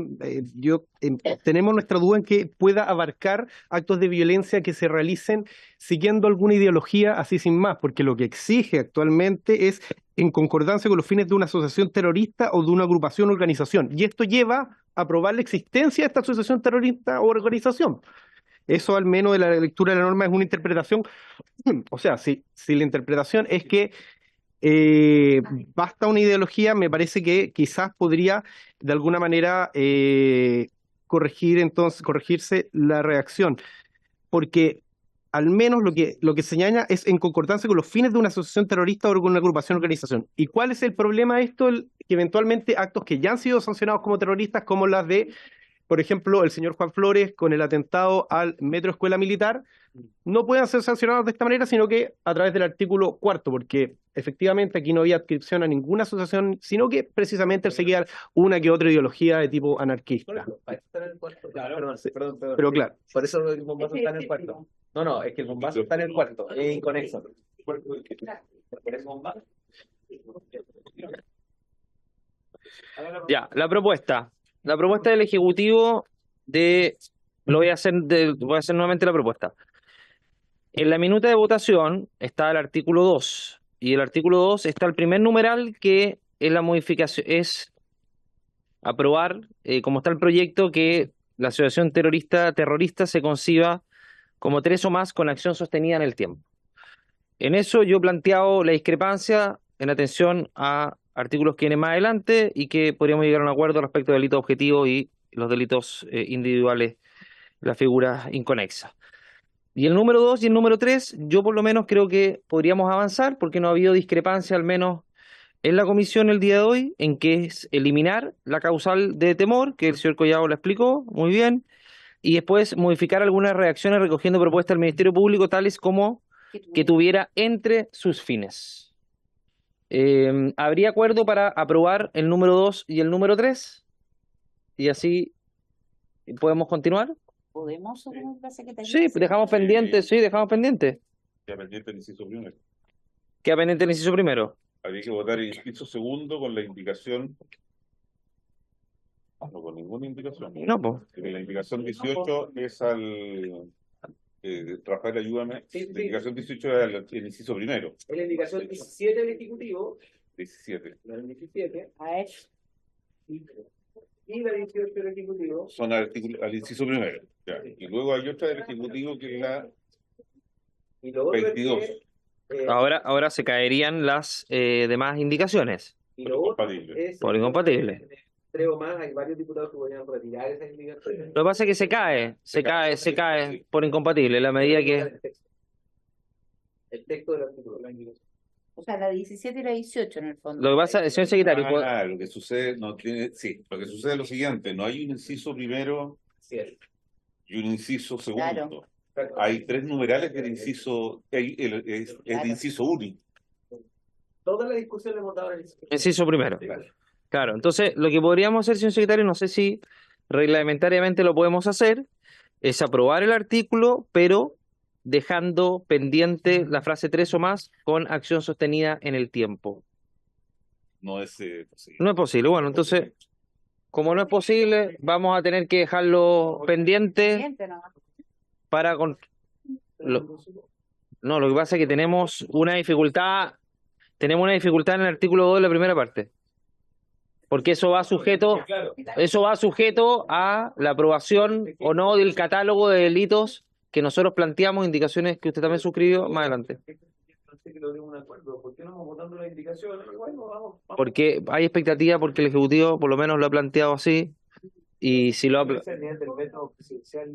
tenemos nuestra duda en que pueda abarcar actos de violencia que se realicen siguiendo alguna ideología así sin más, porque lo que exige actualmente es en concordancia con los fines de una asociación terrorista o de una agrupación o organización, y esto lleva a probar la existencia de esta asociación terrorista o organización. Eso, al menos de la lectura de la norma, es una interpretación. O sea, si la interpretación es que basta una ideología, me parece que quizás podría de alguna manera corregirse la reacción, porque al menos lo que señala es en concordancia con los fines de una asociación terrorista o con una agrupación o organización. ¿Y cuál es el problema de esto? Que eventualmente actos que ya han sido sancionados como terroristas, como las de por ejemplo, el señor Juan Flores con el atentado al Metro Escuela Militar, no puedan ser sancionados de esta manera, sino que a través del artículo 4º, porque efectivamente aquí no había adscripción a ninguna asociación, sino que precisamente él seguía una que otra ideología de tipo anarquista. Pero claro. Por eso el bombazo está en el cuarto. No, es que el bombazo está en el cuarto, es inconexo. Ya, la propuesta del Ejecutivo voy a hacer nuevamente la propuesta. En la minuta de votación está el artículo 2, y el artículo 2 está el primer numeral, que es la modificación, es aprobar, como está el proyecto, que la asociación terrorista se conciba como 3 o más con acción sostenida en el tiempo. En eso yo he planteado la discrepancia en atención a artículos que vienen más adelante y que podríamos llegar a un acuerdo respecto de delitos objetivos y los delitos individuales, las figuras inconexas. Y el número 2 y el número 3, yo por lo menos creo que podríamos avanzar, porque no ha habido discrepancia, al menos en la comisión el día de hoy, en que es eliminar la causal de temor, que el señor Collado la explicó muy bien, y después modificar algunas redacciones recogiendo propuestas del Ministerio Público, tales como que tuviera entre sus fines. ¿Habría acuerdo para aprobar el número 2 y el número 3? Y así podemos continuar. ¿Podemos o no? Sí, dejamos pendiente. Ya pendiente el inciso primero. Queda pendiente el inciso primero. Habría que votar el inciso segundo con la indicación. No, con ninguna indicación. No, pues. La indicación 18 es al. Rafael, ayúdame. La indicación 18 es el inciso primero. Es la indicación 17 del Ejecutivo. 17. La 17. Y la 18 del Ejecutivo. Son al inciso primero. Ya. Y luego hay otra del Ejecutivo que es la 22. Ahora se caerían las demás indicaciones. Y lo otro es por incompatible. 3 o más, hay varios diputados que podrían retirar esas indicaciones. Lo que pasa es que se cae por incompatible, en la medida que... El texto del artículo. O sea, la 17 y la 18 en el fondo. Lo que pasa, señor secretario... Lo que sucede lo que sucede es lo siguiente, no hay un inciso primero y un inciso segundo. Claro. Hay 3 numerales del inciso, es de inciso único. Toda la discusión le hemos dado en el inciso primero. Claro, entonces lo que podríamos hacer, señor secretario, no sé si reglamentariamente lo podemos hacer, es aprobar el artículo, pero dejando pendiente la frase 3 o más con acción sostenida en el tiempo. No es posible. No es posible. Bueno, entonces, como no es posible, vamos a tener que dejarlo pendiente para... No, lo que pasa es que tenemos una dificultad en el artículo 2 de la primera parte. Porque eso va sujeto a la aprobación o no del catálogo de delitos que nosotros planteamos, indicaciones que usted también suscribió más adelante. Porque hay expectativa, porque el Ejecutivo por lo menos lo ha planteado así, y si lo ha...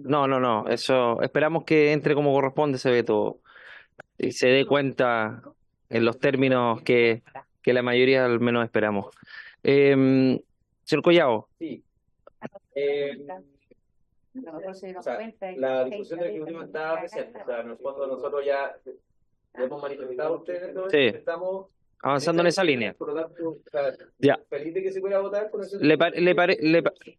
No, eso esperamos que entre como corresponde ese veto y se dé cuenta en los términos que la mayoría al menos esperamos. Señor Collado. Sí. La discusión del Ejecutivo está presente. O sea, en el fondo nosotros ya hemos manifestado a ustedes, sí, estamos avanzando en esa línea. Por lo tanto, o sea, ya. Feliz de que se pueda votar con eso.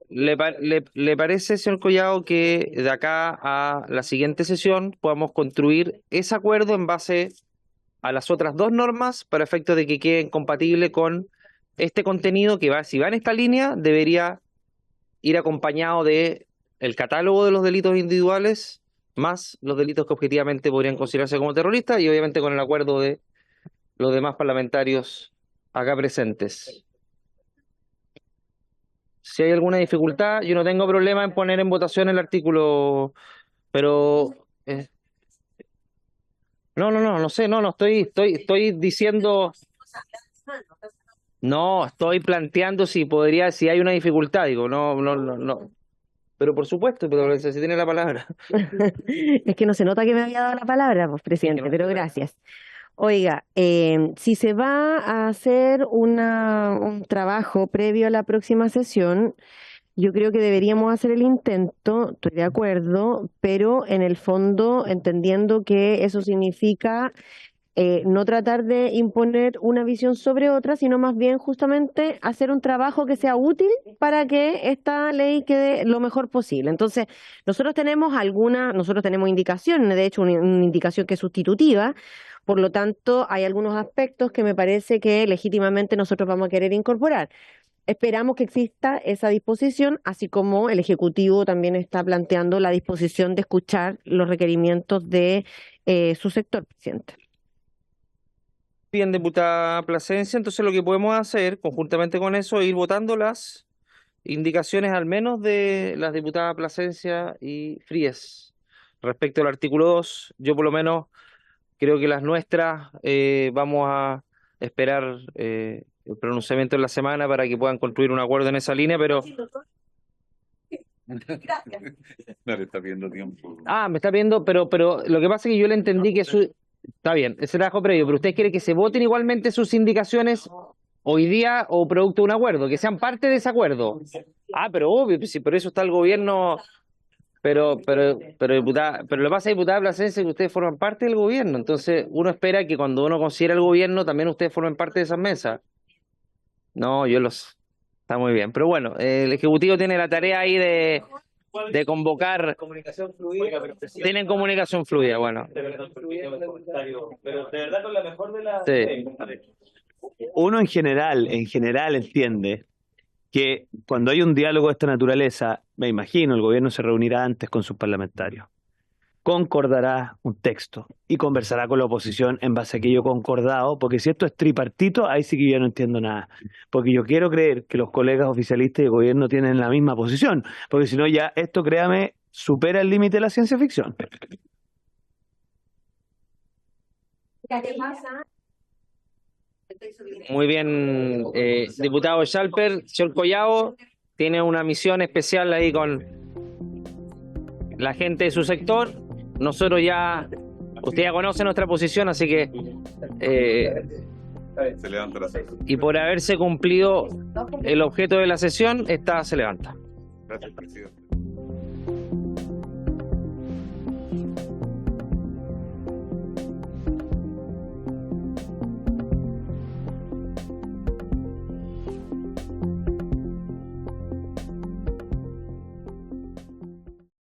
¿Le parece, señor Collado, que de acá a la siguiente sesión podamos construir ese acuerdo en base a las otras 2 normas para efecto de que queden compatibles con este contenido que si va en esta línea, debería ir acompañado de el catálogo de los delitos individuales más los delitos que objetivamente podrían considerarse como terroristas y obviamente con el acuerdo de los demás parlamentarios acá presentes? Si hay alguna dificultad, yo no tengo problema en poner en votación el artículo, pero... No sé, estoy diciendo... No, estoy planteando si hay una dificultad, digo, no. Pero por supuesto, pero si tiene la palabra. Es que no se nota que me había dado la palabra, pues, presidente, pero gracias. Oiga, si se va a hacer un trabajo previo a la próxima sesión, Yo creo que deberíamos hacer el intento, estoy de acuerdo, pero en el fondo entendiendo que eso significa no tratar de imponer una visión sobre otra, sino más bien justamente hacer un trabajo que sea útil para que esta ley quede lo mejor posible. Entonces, nosotros tenemos indicaciones, de hecho una indicación que es sustitutiva, por lo tanto hay algunos aspectos que me parece que legítimamente nosotros vamos a querer incorporar. Esperamos que exista esa disposición, así como el Ejecutivo también está planteando la disposición de escuchar los requerimientos de su sector, presidente. Bien, diputada Plasencia, entonces lo que podemos hacer conjuntamente con eso es ir votando las indicaciones al menos de las diputadas Plasencia y Fríes. Respecto al artículo 2, yo por lo menos creo que las nuestras vamos a esperar el pronunciamiento en la semana para que puedan construir un acuerdo en esa línea, pero... No le está pidiendo tiempo. Ah, me está viendo, pero lo que pasa es que yo le entendí que su... Está bien, ese trabajo previo, pero ¿ustedes quieren que se voten igualmente sus indicaciones hoy día o producto de un acuerdo? Que sean parte de ese acuerdo. Ah, pero obvio, si por eso está el gobierno... Pero diputada, pero lo que pasa, diputada Plasencia, es que ustedes forman parte del gobierno. Entonces, uno espera que cuando uno considera el gobierno, también ustedes formen parte de esas mesas. No, está muy bien. Pero bueno, el Ejecutivo tiene la tarea ahí de convocar. Comunicación fluida. Tienen comunicación fluida, bueno. Pero de verdad con la mejor de las... Sí. Uno en general entiende que cuando hay un diálogo de esta naturaleza, me imagino, el gobierno se reunirá antes con sus parlamentarios, concordará un texto y conversará con la oposición en base a aquello concordado, porque si esto es tripartito, ahí sí que yo no entiendo nada, porque yo quiero creer que los colegas oficialistas y el gobierno tienen la misma posición, porque si no ya esto, créame, supera el límite de la ciencia ficción. Muy bien, diputado Schalper. Señor Collao tiene una misión especial ahí con la gente de su sector. Nosotros usted ya conoce nuestra posición, así que Se levanta la sesión. y por haberse cumplido el objeto de la sesión, se levanta. Gracias, presidente.